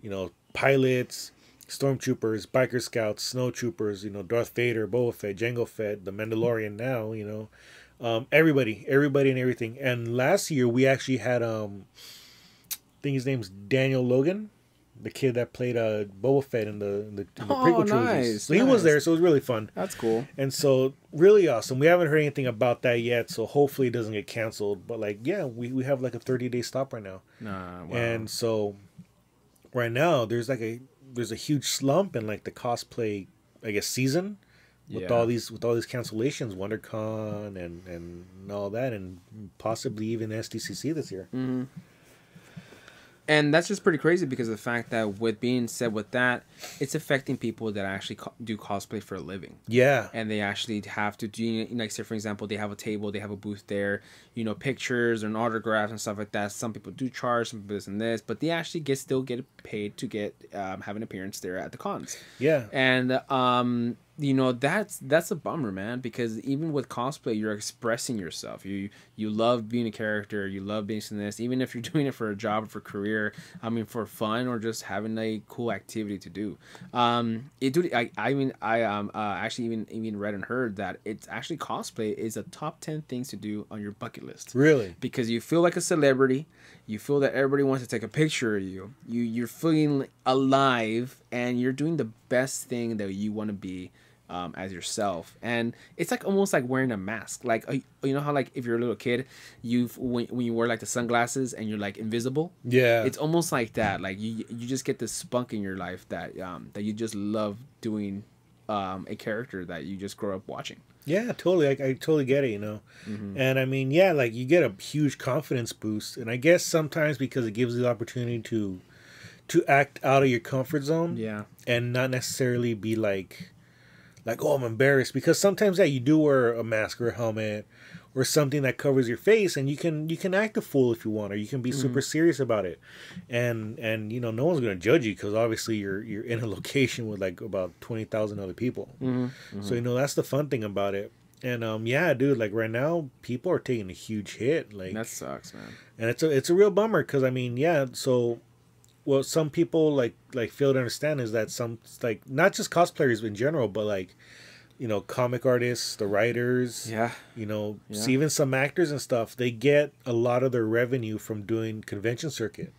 you know, pilots, stormtroopers, biker scouts, snow troopers, you know, Darth Vader, Boba Fett, Jango Fett, the Mandalorian now, you know, everybody and everything. And last year we actually had I think his name's Daniel Logan, the kid that played Boba Fett in the prequel trilogy. So he was there, so it was really fun. That's cool. And so really awesome. We haven't heard anything about that yet, so hopefully it doesn't get canceled. But like, yeah, we have like a 30-day stop right now. Wow. And so right now there's a huge slump in like the cosplay, I guess, season with all these cancellations, WonderCon and all that, and possibly even SDCC this year. And that's just pretty crazy because of the fact that with being said with that, it's affecting people that actually do cosplay for a living. Yeah. And they actually have to do, like, say, for example, they have a table, they have a booth there, you know, pictures and autographs and stuff like that. Some people do charge, some people this and this, but they actually still get paid to have an appearance there at the cons. Yeah. And, you know, that's a bummer, man, because even with cosplay, you're expressing yourself. You love being a character, you love being in this, even if you're doing it for a job or for career, I mean, for fun or just having a cool activity to do. I actually even read and heard that it's actually cosplay is a top 10 things to do on your bucket list. Really? Because you feel like a celebrity, you feel that everybody wants to take a picture of you. You're feeling alive, and you're doing the best thing that you want to be as yourself, and it's like almost like wearing a mask. Like you know how like if you're a little kid, when you wear like the sunglasses and you're like invisible. Yeah, it's almost like that. Like you just get this spunk in your life that that you just love doing, a character that you just grow up watching. Yeah, totally. I totally get it, And I mean, yeah, like you get a huge confidence boost, and I guess sometimes because it gives you the opportunity to act out of your comfort zone, Yeah, and not necessarily be like, oh, I'm embarrassed, because sometimes you do wear a mask or a helmet or something that covers your face, and you can act a fool if you want, or you can be super serious about it, and no one's gonna judge you because obviously you're in a location with like about 20,000 other people. So that's the fun thing about it. And yeah, dude, like right now people are taking a huge hit, like that sucks, man. And it's a real bummer because I mean, yeah, so what some people like fail to understand is that some, like, not just cosplayers in general, but like comic artists, the writers, even some actors and stuff, they get a lot of their revenue from doing convention circuit.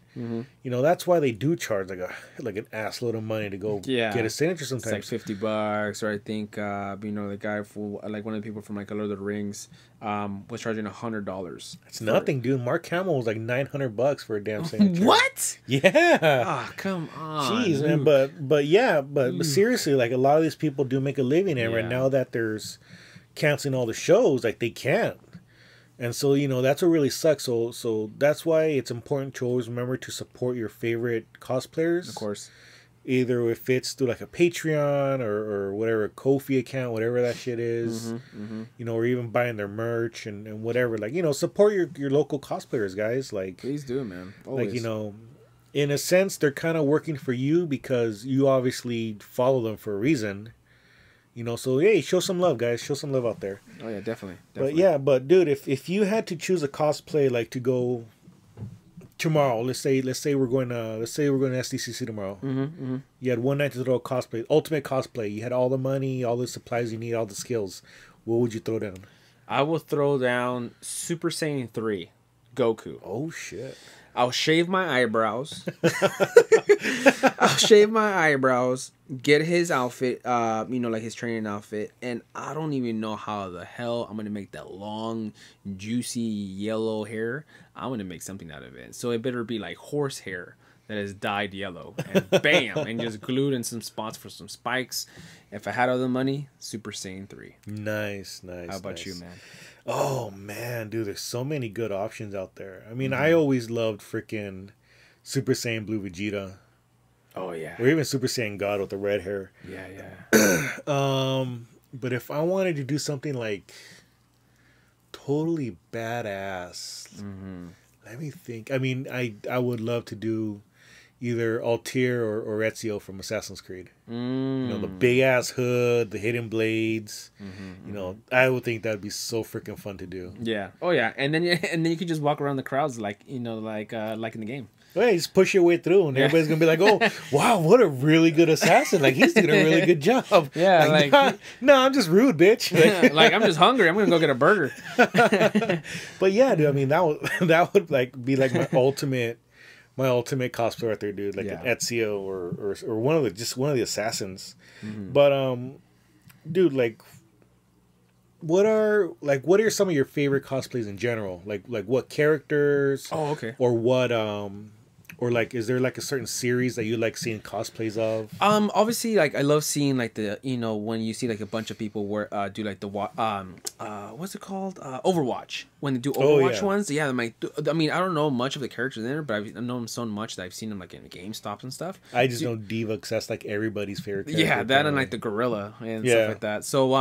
That's why they do charge like an ass load of money to go get a signature sometimes. It's like $50, or I think the guy for like one of the people from like Lord of the Rings was charging $100. It's nothing, dude. Mark Hamill was like $900 for a damn signature. What? Yeah. Ah, come on. Jeez, man. But seriously, like a lot of these people do make a living, and right now that there's canceling all the shows, like they can't. And so, that's what really sucks. So that's why it's important to always remember to support your favorite cosplayers. Of course. Either if it's through like a Patreon or whatever, Ko-fi account, whatever that shit is, or even buying their merch and whatever. Like, support your local cosplayers, guys. Like, please do, man. Always. Like, in a sense, they're kind of working for you because you obviously follow them for a reason. So hey, show some love, guys. Show some love out there. Oh yeah, definitely. But dude, if you had to choose a cosplay, like to go tomorrow, let's say we're going to SDCC tomorrow. You had one night to throw a cosplay, ultimate cosplay. You had all the money, all the supplies you need, all the skills. What would you throw down? I will throw down Super Saiyan 3, Goku. Oh shit. I'll shave my eyebrows. Get his outfit, like his training outfit, and I don't even know how the hell I'm gonna make that long, juicy yellow hair. I'm gonna make something out of it. So it better be like horse hair that is dyed yellow, and bam, and just glued in some spots for some spikes. If I had all the money, Super Saiyan 3. Nice. How about you, man? Oh man, dude, there's so many good options out there. I mean, I always loved freaking Super Saiyan Blue Vegeta. Oh yeah. Or even Super Saiyan God with the red hair. Yeah. But if I wanted to do something like totally badass, let me think. I mean, I would love to do either Altair or Ezio from Assassin's Creed. The big ass hood, the hidden blades. I would think that'd be so freaking fun to do. Yeah. Oh yeah. And then you could just walk around the crowds like in the game. Well, yeah, just push your way through, and everybody's gonna be like, "Oh, wow, what a really good assassin! Like he's doing a really good job." Yeah, like no, I'm just rude, bitch. Like I'm just hungry. I'm gonna go get a burger. But yeah, dude. I mean, that would like be like my ultimate cosplay right there, dude. Like an Ezio or one of the assassins. But dude, like, what are some of your favorite cosplays in general? Like what characters? Oh, okay. Or what or like, is there like a certain series that you like seeing cosplays of? Obviously, like I love seeing like the when you see like a bunch of people do like the what's it called, Overwatch, when they do Overwatch ones. Yeah, like I mean I don't know much of the characters in there, but I know them so much that I've seen them like in GameStops and stuff. I just know Diva because that's like everybody's favorite character. Yeah, that and like the gorilla and stuff like that. So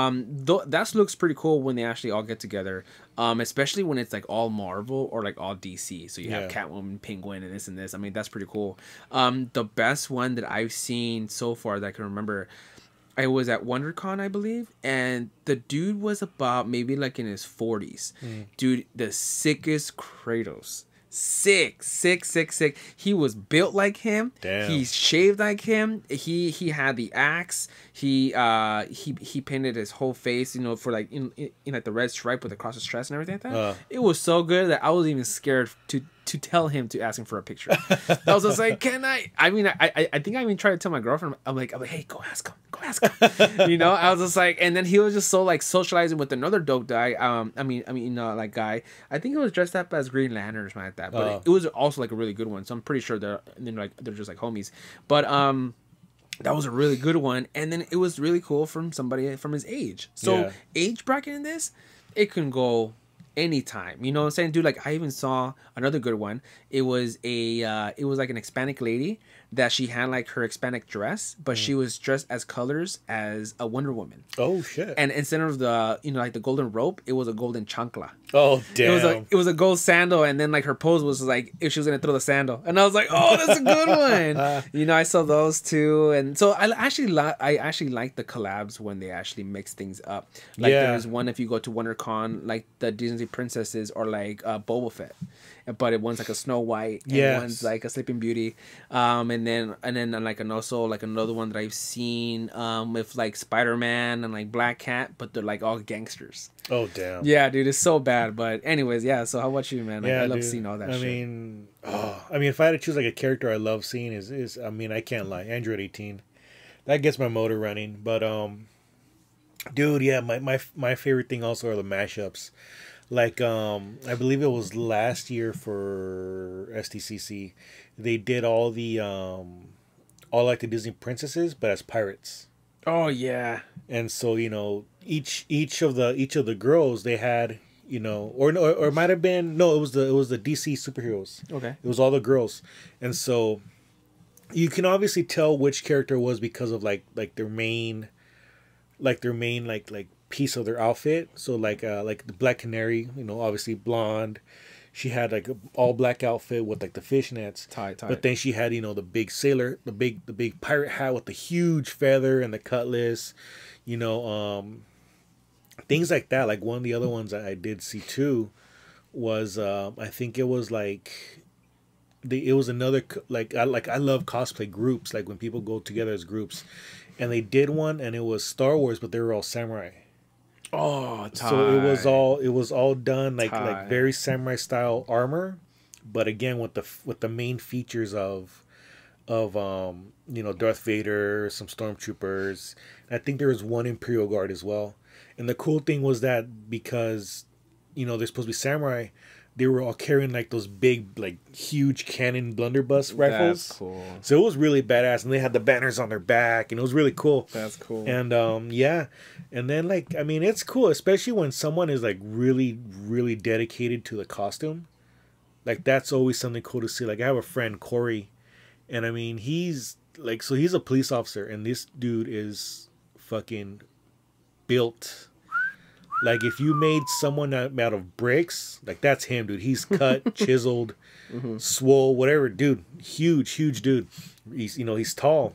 that looks pretty cool when they actually all get together. Especially when it's like all Marvel or like all DC. So you have Catwoman, Penguin, and this. I mean, that's pretty cool. The best one that I've seen so far that I can remember, I was at WonderCon, I believe, and the dude was about maybe like in his 40s. Dude, the sickest Kratos. Sick. He was built like him. Damn. He shaved like him. He had the axe. He painted his whole face, for like in like the red stripe with the cross of stress and everything like that. It was so good that I was even scared to to tell him to ask him for a picture. I was just like, can I? I mean, I think I even tried to tell my girlfriend. I'm like, hey, go ask him. You know, I was just like, and then he was just so like socializing with another dope guy. Like guy. I think he was dressed up as Green Lantern or something like that. But it was also like a really good one. So I'm pretty sure they're just like homies. But that was a really good one. And then it was really cool from somebody from his age. So age bracket in this, it can go anytime. You know what I'm saying, dude? Like I even saw another good one. It was like an Hispanic lady that she had like her Hispanic dress, but she was dressed as colors as a Wonder Woman. Oh shit! And instead of the like the golden rope, it was a golden chancla. Oh damn! It was a gold sandal, and then like her pose was like if she was gonna throw the sandal, and I was like, oh, that's a good one. You know, I saw those too, and so I actually like the collabs when they actually mix things up. Like there's one if you go to WonderCon, like the Disney princesses or like Boba Fett, but one's like a Snow White, and one's like a Sleeping Beauty, and then like and also like another one that I've seen with like Spider-Man and like Black Cat, but they're like all gangsters. Oh damn! Yeah, dude, it's so bad. But anyways, yeah. So how about you, man? Like, I love seeing all that. I mean, if I had to choose like a character I love seeing is I mean, I can't lie, Android 18. That gets my motor running. But dude, yeah, my favorite thing also are the mashups. Like I believe it was last year for STCC, they did all like the Disney princesses, but as pirates. Oh yeah. And so each of the girls they had or it might have been it was the DC superheroes. Okay. It was all the girls, and so you can obviously tell which character it was because of like their main piece of their outfit. So like the Black Canary, obviously blonde. She had like an all black outfit with like the fishnets. Tight. But then she had the big sailor, the big pirate hat with the huge feather and the cutlass. Things like that. Like one of the other ones I did see too was I think it was like it was another I love cosplay groups, like when people go together as groups, and they did one and it was Star Wars, but they were all samurai. Oh, tight. So it was all done like very samurai style armor, but again with the main features of Darth Vader, some stormtroopers. I think there was one Imperial Guard as well. And the cool thing was that because they're supposed to be samurai, they were all carrying like those big, like huge cannon blunderbuss rifles. That's cool. So it was really badass, and they had the banners on their back, and it was really cool. That's cool. And and then it's cool, especially when someone is like really, really dedicated to the costume. Like that's always something cool to see. Like I have a friend Corey, and I mean he's a police officer, and this dude is fucking built. Like if you made someone out of bricks, like that's him, dude. He's cut, chiseled, swole, whatever, dude. Huge dude. He's tall,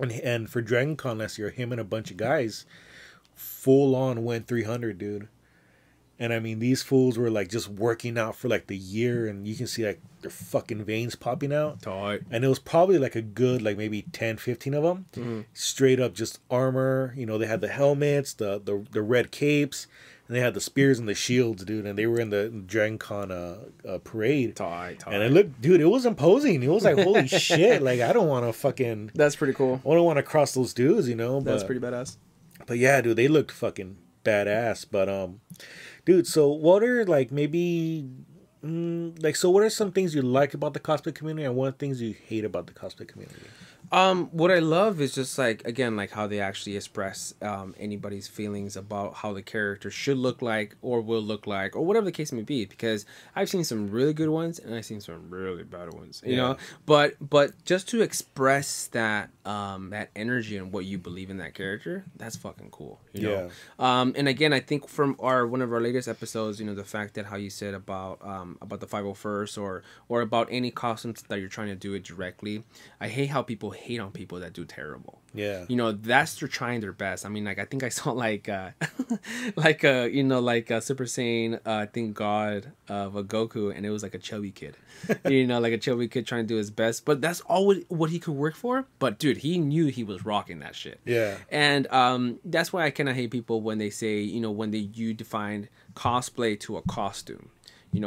and for Dragon Con last year, him and a bunch of guys, full on went 300, dude. And I mean, these fools were like just working out for like the year, and you can see like their fucking veins popping out. Tight. And it was probably like a good like maybe 10, 15 of them, straight up just armor. They had the helmets, the red capes, and they had the spears and the shields, dude. And they were in the Dragon Con parade. Tight. And it looked, dude, it was imposing. It was like holy shit. Like I don't want to fucking. That's pretty cool. I don't want to cross those dudes, That's pretty badass. But yeah, dude, they looked fucking badass. But dude, so what are like maybe so what are some things you like about the cosplay community, and what things you hate about the cosplay community? What I love is just like, again, like how they actually express anybody's feelings about how the character should look like or will look like or whatever the case may be, because I've seen some really good ones and I've seen some really bad ones, you know, but just to express that that energy and what you believe in that character, that's fucking cool, you know. And again, I think from one of our latest episodes, the fact that how you said about the 501st or about any costumes that you're trying to do it directly, I hate how people hate on people that do terrible. Yeah. That's they're trying their best. I mean, like I think I saw like a Super Saiyan I think God of a Goku, and it was like a chubby kid. Like a chubby kid trying to do his best, but that's all what he could work for. But dude, he knew he was rocking that shit. Yeah. And that's why I kind of hate people when they say, when you define cosplay to a costume.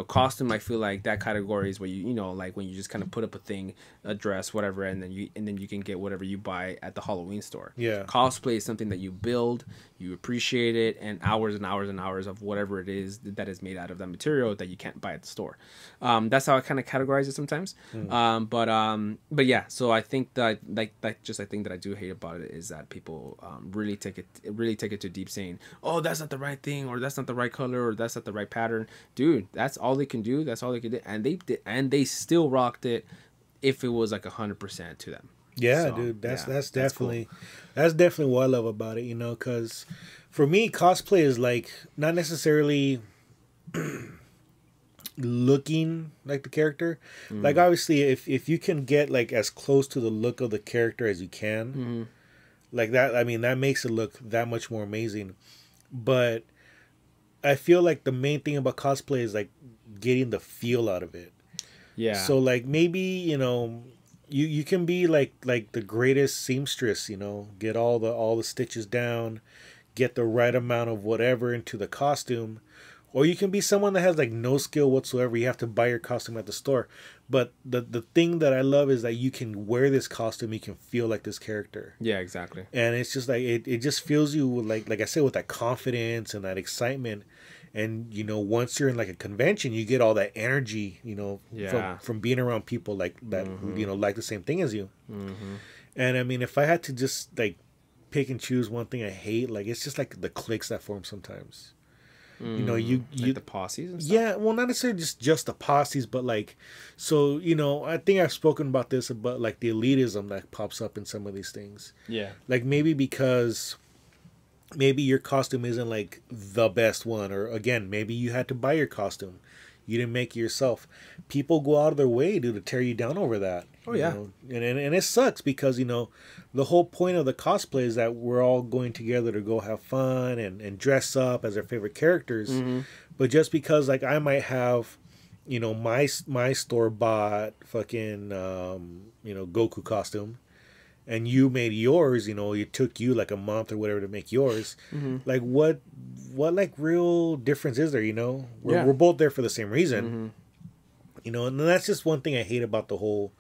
Costume, I feel like that category is where like when you just kind of put up a thing, a dress, whatever, and then you can get whatever you buy at the Halloween store. Yeah. Cosplay is something that you build, you appreciate it, and hours and hours and hours of whatever it is that is made out of that material that you can't buy at the store. That's how I kind of categorize it sometimes. But yeah, so I think that I think that I do hate about it is that people really take it to deep, saying, oh, that's not the right thing, or that's not the right color, or that's not the right pattern. Dude, that's all they can do. That's all they can do, and they did, and they still rocked it if it was like 100% to them. Yeah, So, dude, that's cool. definitely what I love about it, because for me, cosplay is like not necessarily looking like the character. Like obviously, if you can get like as close to the look of the character as you can, like that, I mean, that makes it look that much more amazing. But I feel like the main thing about cosplay is like getting the feel out of it. Yeah. So like maybe you can be like the greatest seamstress, get all the stitches down, get the right amount of whatever into the costume, or you can be someone that has like no skill whatsoever. You have to buy your costume at the store. But the thing that I love is that you can wear this costume, you can feel like this character. Yeah, exactly. And it's just like it just fills you with like I said, with that confidence and that excitement. And once you're in like a convention, you get all that energy, from being around people like that, like the same thing as you. And I mean, if I had to just like pick and choose one thing I hate, like it's just like the cliques that form sometimes. You like the posses and stuff? Yeah, well, not necessarily just the posses, but like, so I think I've spoken about this, about like the elitism that pops up in some of these things. Yeah, like maybe because maybe your costume isn't like the best one, or again, maybe you had to buy your costume, you didn't make it yourself. People go out of their way to tear you down over that. Oh yeah. And it sucks because the whole point of the cosplay is that we're all going together to go have fun and dress up as our favorite characters. But just because like I might have my store bought fucking Goku costume, and you made yours, it took you like a month or whatever to make yours. Like what like real difference is there? We're both there for the same reason. And that's just one thing I hate about the whole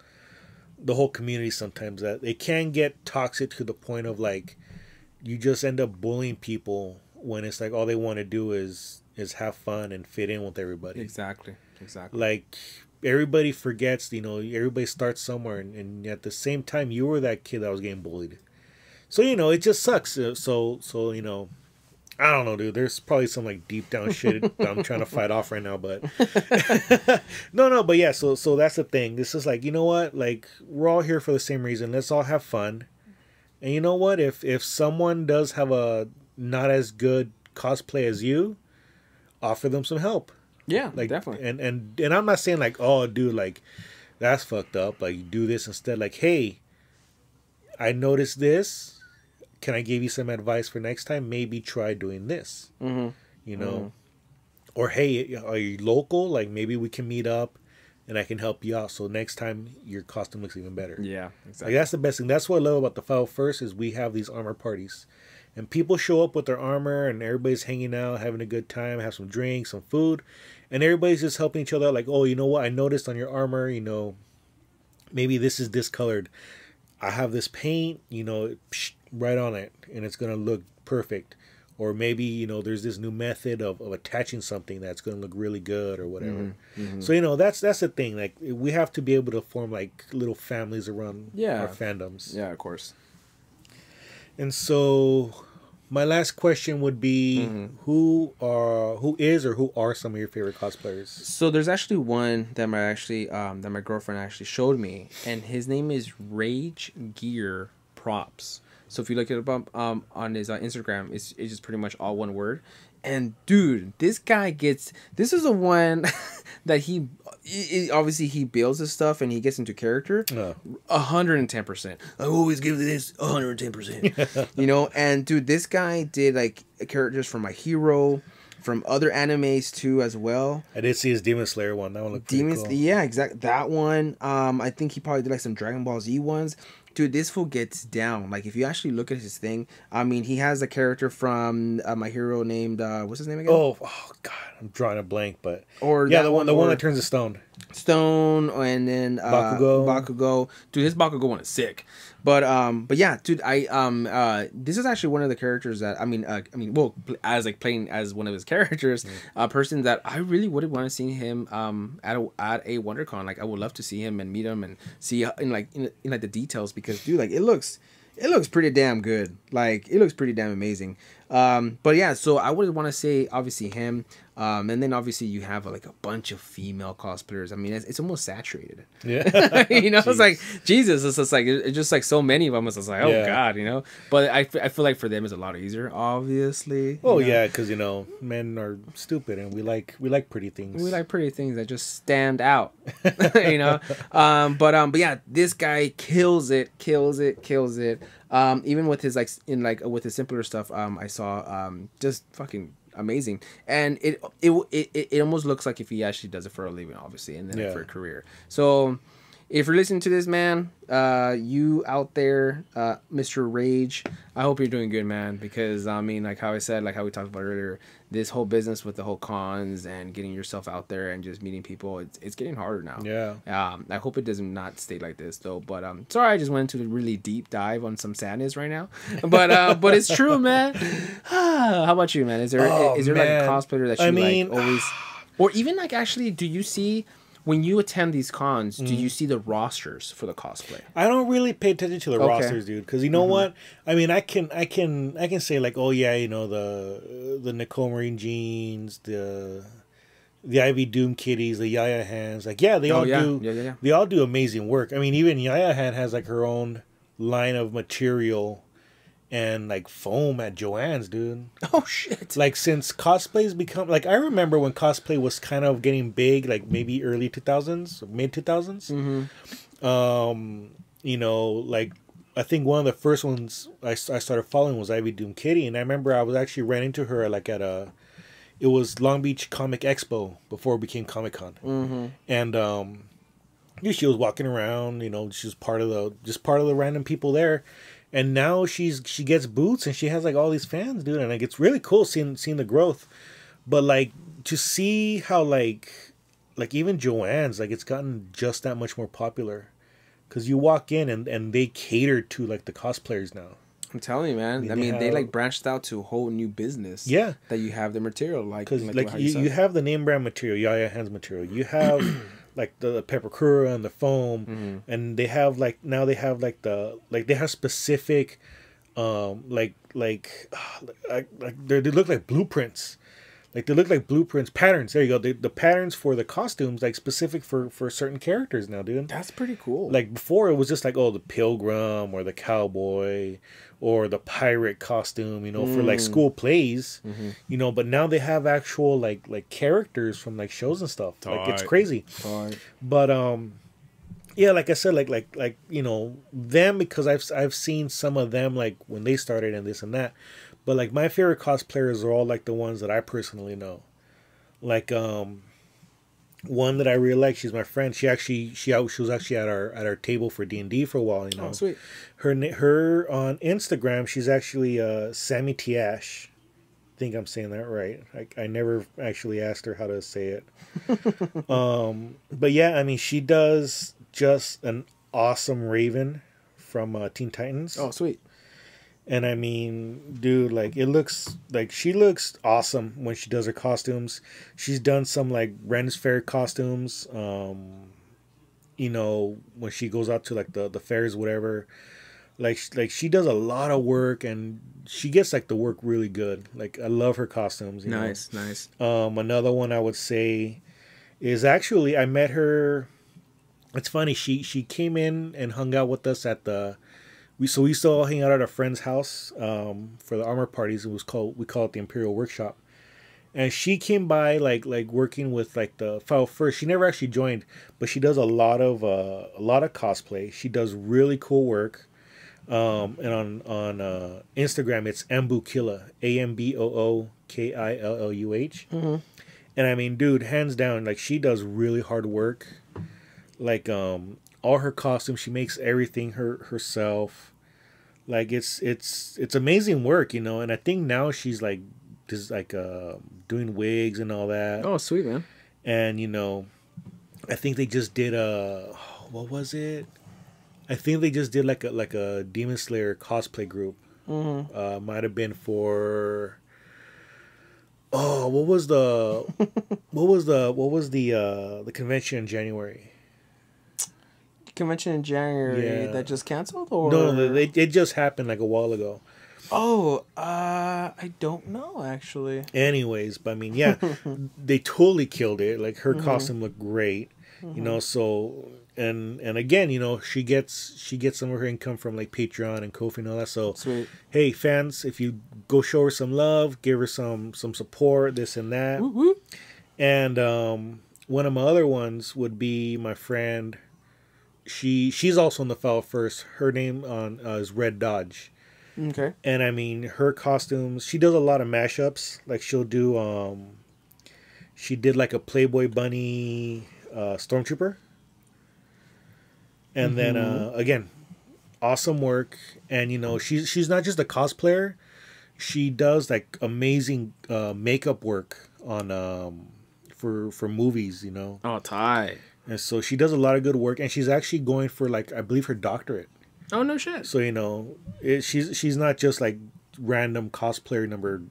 community sometimes, that it can get toxic to the point of like you just end up bullying people when it's like all they want to do is have fun and fit in with everybody. Exactly. Like everybody forgets, everybody starts somewhere, and at the same time you were that kid that was getting bullied. So it just sucks. So I don't know, dude. There's probably some like deep down shit that I'm trying to fight off right now, but no, but yeah. So that's the thing. This is like, you know what? Like we're all here for the same reason. Let's all have fun. And you know what? If someone does have a not as good cosplay as you, offer them some help. Yeah, like definitely. And I'm not saying like, oh, dude, like that's fucked up. Like do this instead. Like, hey, I noticed this. Can I give you some advice for next time? Maybe try doing this. Or hey, are you local? Like maybe we can meet up, and I can help you out. So next time your costume looks even better. Yeah, exactly. Like that's the best thing. That's what I love about the 501st is we have these armor parties, and people show up with their armor, and everybody's hanging out, having a good time, have some drinks, some food, and everybody's just helping each other out. Like, oh, you know what? I noticed on your armor, maybe this is discolored. I have this paint, right on it, and it's gonna look perfect. Or maybe there's this new method of attaching something that's gonna look really good or whatever. So that's the thing. Like we have to be able to form like little families around our fandoms. Yeah, of course. And so my last question would be who are some of your favorite cosplayers? So there's actually one that my girlfriend actually showed me, and his name is Rage Gear Props. So if you look it up on his Instagram, it's just pretty much all one word. And dude, this is the one that he obviously he builds his stuff and he gets into character. 110%. I always give this 110%. And dude, this guy did like characters from My Hero, from other animes too as well. I did see his Demon Slayer one. That one looked pretty cool. Yeah, exactly. That one. I think he probably did like some Dragon Ball Z ones. Dude, this fool gets down. Like, if you actually look at his thing, I mean, he has a character from My Hero named what's his name again? Oh God, I'm drawing a blank, but Or yeah, that the one that turns to stone. Stone, and then Bakugo. Dude, his Bakugo one is sick. But yeah, dude, this is actually one of the characters that well, as like playing as one of his characters, a person that I really would want to see him at a WonderCon. Like, I would love to see him and meet him and see in the details, because dude, like, it looks pretty damn good. Like, it looks pretty damn amazing. But yeah, so I would want to say obviously him. And then obviously you have like a bunch of female cosplayers. I mean, it's almost saturated. Yeah. You know, it's like, Jesus, it's just like so many of them. It's just like, oh God, you know. But I feel like for them it's a lot easier, obviously. Oh yeah, because men are stupid and we like pretty things. We like pretty things that just stand out. You know. But yeah, this guy kills it. Even with his with his simpler stuff, I saw just fucking amazing, and it almost looks like if he actually does it for a living, obviously, and then for a career. So if you're listening to this, man, you out there, Mr. Rage, I hope you're doing good, man, because I mean, like how I said, like how we talked about earlier, this whole business with the whole cons and getting yourself out there and just meeting people, it's getting harder now. I hope it does not stay like this though, but sorry, I just went into a really deep dive on some sadness right now, but it's true, man. How about you, man? Is there like a cosplayer that you always, or even like, actually, do you see, when you attend these cons, do you see the rosters for the cosplay? I don't really pay attention to the rosters, dude, because you know what? I mean, I can say like, oh yeah, the Nicole Marine Jeans, the Ivy Doom Kitties, the Yaya Hands, like they all they all do amazing work. I mean, even Yaya Hand has like her own line of material and like foam at Joann's, dude. Oh shit! Like, since cosplay's become, like, I remember when cosplay was kind of getting big, like maybe early 2000s, mid 2000s. Like, I think one of the first ones I started following was Ivy Doom Kitty, and I remember I was actually ran into her like at it was Long Beach Comic Expo before it became Comic Con, and she was walking around, she was part of the random people there. And now she gets boots and she has like all these fans, dude, and like it's really cool seeing the growth. But like, to see how like even Joann's, like, it's gotten just that much more popular, because you walk in and they cater to like the cosplayers now. I'm telling you, man. I mean, they like branched out to a whole new business. Yeah, that you have the material, because you have the name brand material, Yaya Hands material. You have like the Peppercura and the foam, and they have like they have specific, they look like blueprints. Like, they look like blueprints, patterns. There you go. The patterns for the costumes, like, specific for certain characters now, dude. That's pretty cool. Like, before, it was just like, oh, the pilgrim or the cowboy or the pirate costume, for like school plays, But now they have actual like characters from like shows and stuff. Like, it's crazy. But yeah, like I said, like them, because I've seen some of them like when they started and this and that. But like, my favorite cosplayers are all like the ones that I personally know. Like one that I really like, she's my friend. She was actually at our table for D&D for a while. Oh, sweet. Her on Instagram, she's actually Sammy Tiash. I think I'm saying that right. I never actually asked her how to say it. But yeah, I mean, she does just an awesome Raven from Teen Titans. Oh, sweet. And I mean, dude, like, it looks like she looks awesome when she does her costumes. She's done some like Ren's Fair costumes. When she goes out to like the fairs, whatever. Like she does a lot of work, and she gets like the work really good. Like, I love her costumes. Nice. Another one I would say is, actually, I met her. It's funny. She came in and hung out with us at the. We used to all hang out at a friend's house for the armor parties. We call it the Imperial Workshop, and she came by like working with like the file first. She never actually joined, but she does a lot of cosplay. She does really cool work, and on Instagram it's Ambukilla, AMBOOKILLUH, and I mean, dude, hands down, like, she does really hard work, like all her costumes. She makes everything herself. Like it's amazing work, you know. And I think now she's like doing wigs and all that. Oh, sweet, man. And you know, I think they just did what was it? I think they just did like a Demon Slayer cosplay group. Mm-hmm. Might have been for. Oh, what was the convention in January? Convention in January that just canceled, or no, it just happened like a while ago. Oh, I don't know actually. Anyways, but I mean, yeah, they totally killed it. Like her costume looked great, you know. So and again, you know, she gets some of her income from like Patreon and Ko-fi and all that. So Sweet. Hey, fans, if you go show her some love, give her some support, this and that. Woo-woo. And one of my other ones would be my friend. She's also in the Foul First. Her name is Red Dodge. Okay. And I mean, her costumes, she does a lot of mashups. Like she'll do she did like a Playboy Bunny Stormtrooper. And then again, awesome work. And you know, she's not just a cosplayer. She does like amazing makeup work on for movies, you know. Oh, tight. And so she does a lot of good work, and she's actually going for like, I believe, her doctorate. Oh, no shit. So, you know, she's not just like random cosplayer number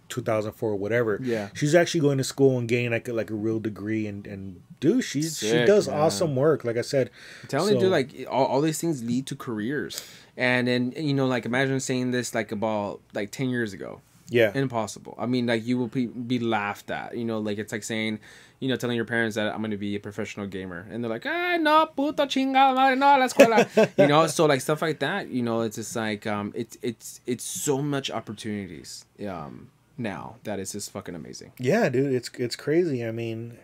2004 or whatever. Yeah. She's actually going to school and getting like a real degree, and dude, she does awesome work. Like I said, I'm telling you, dude, like all these things lead to careers. And then, you know, like imagine saying this like about like 10 years ago. Yeah. Impossible. I mean, like you will be laughed at, you know, like it's like saying, you know, telling your parents that I'm going to be a professional gamer. And they're like, no, puto chingada madre, no, la escuela. You know, so like stuff like that, you know, it's just like, it's so much opportunities now that it's just fucking amazing. Yeah, dude, it's crazy. I mean,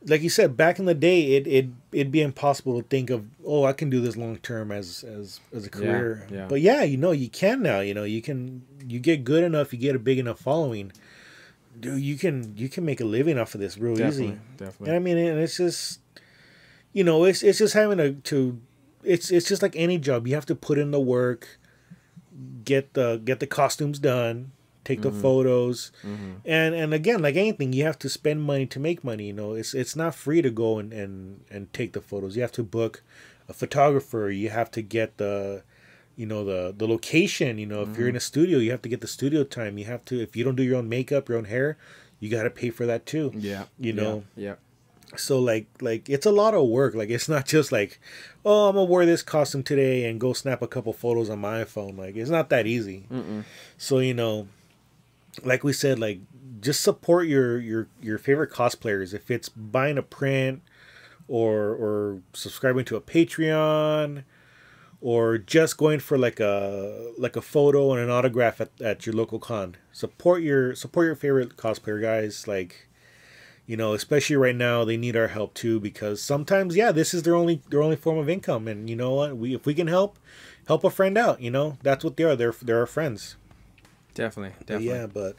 like you said, back in the day, it'd be impossible to think of, oh, I can do this long term as a career. Yeah. But yeah, you know, you can now. You know, you get good enough, you get a big enough following, dude. You can make a living off of this real easy. Definitely. And I mean, and it's just, you know, it's just having to it's just like any job. You have to put in the work, get the costumes done. Take the photos, and again, like anything, you have to spend money to make money. You know, it's not free to go and take the photos. You have to book a photographer. You have to get the location. You know, if you're in a studio, you have to get the studio time. You have to, if you don't do your own makeup, your own hair, you got to pay for that too. Yeah, you know. Yeah. So like it's a lot of work. Like it's not just like, oh, I'm gonna wear this costume today and go snap a couple photos on my iPhone. Like it's not that easy. So you know. Like we said, like just support your favorite cosplayers. If it's buying a print or subscribing to a Patreon or just going for like a photo and an autograph at your local con. Support your favorite cosplayer guys. Like, you know, especially right now, they need our help too, because sometimes, yeah, this is their only form of income, and you know what? If we can help a friend out, you know, that's what they are. They're our friends. Definitely. Yeah, but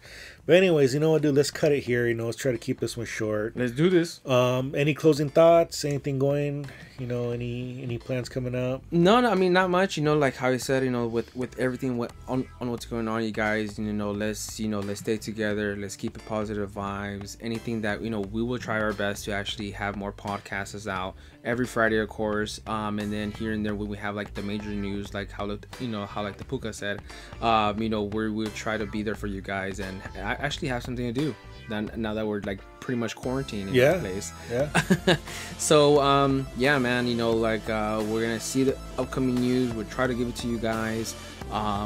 anyways, you know what, dude? Let's cut it here. You know, let's try to keep this one short. Let's do this. Any closing thoughts? Anything going? You know, any plans coming up? No. I mean, not much. You know, like how you said. You know, with everything on what's going on, you guys. You know, let's stay together. Let's keep it positive vibes. Anything that we will try our best to actually have more podcasts out every Friday, of course. And then here and there when we have like the major news, like how like the Puka said, we'll try to be there for you guys, and I actually have something to do now that we're like pretty much quarantined in this place. Yeah. So yeah, man, we're gonna see the upcoming news. We'll try to give it to you guys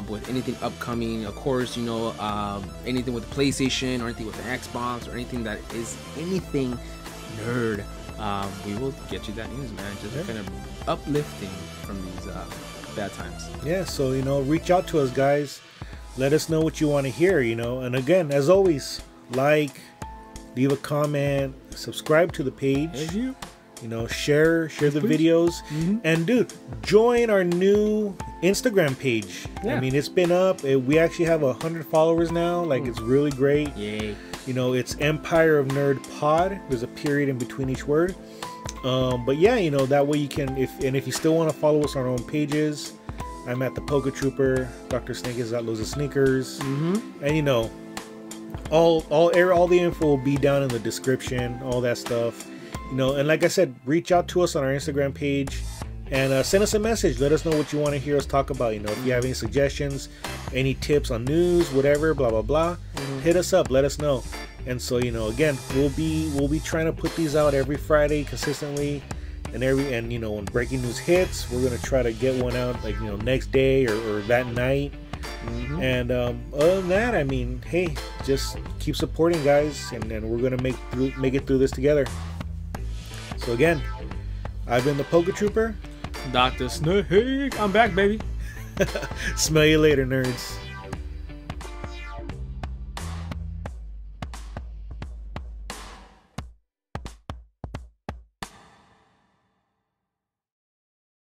with anything upcoming, of course. Anything with the PlayStation or anything with the Xbox or anything that is anything nerd, we will get you that news, man. Just kind of uplifting from these bad times. Yeah, so reach out to us, guys. Let us know what you want to hear, and again, as always, like, leave a comment, subscribe to the page, share the videos, and dude, join our new Instagram page. I mean, it's been up. We actually have 100 followers now. Like, it's really great. Yay. It's Empire of Nerd Pod. There's a period in between each word. But yeah, you know, that way you can, if you still want to follow us on our own pages, I'm at the Polka Trooper. Dr. Snake is at Loza Sneakers. And you know, all the info will be down in the description, all that stuff. You know, and like I said, reach out to us on our Instagram page and send us a message. Let us know what you want to hear us talk about. You know, if you have any suggestions, any tips on news, whatever, blah blah blah, hit us up. Let us know. And so, you know, again, we'll be trying to put these out every Friday consistently, and you know, when breaking news hits, we're gonna try to get one out, like, you know, next day or that night. And other than that, I mean, hey, just keep supporting, guys, and we're gonna make it through this together. So again, I've been the Polka Trooper. Dr. Snake, I'm back, baby. Smell you later, nerds.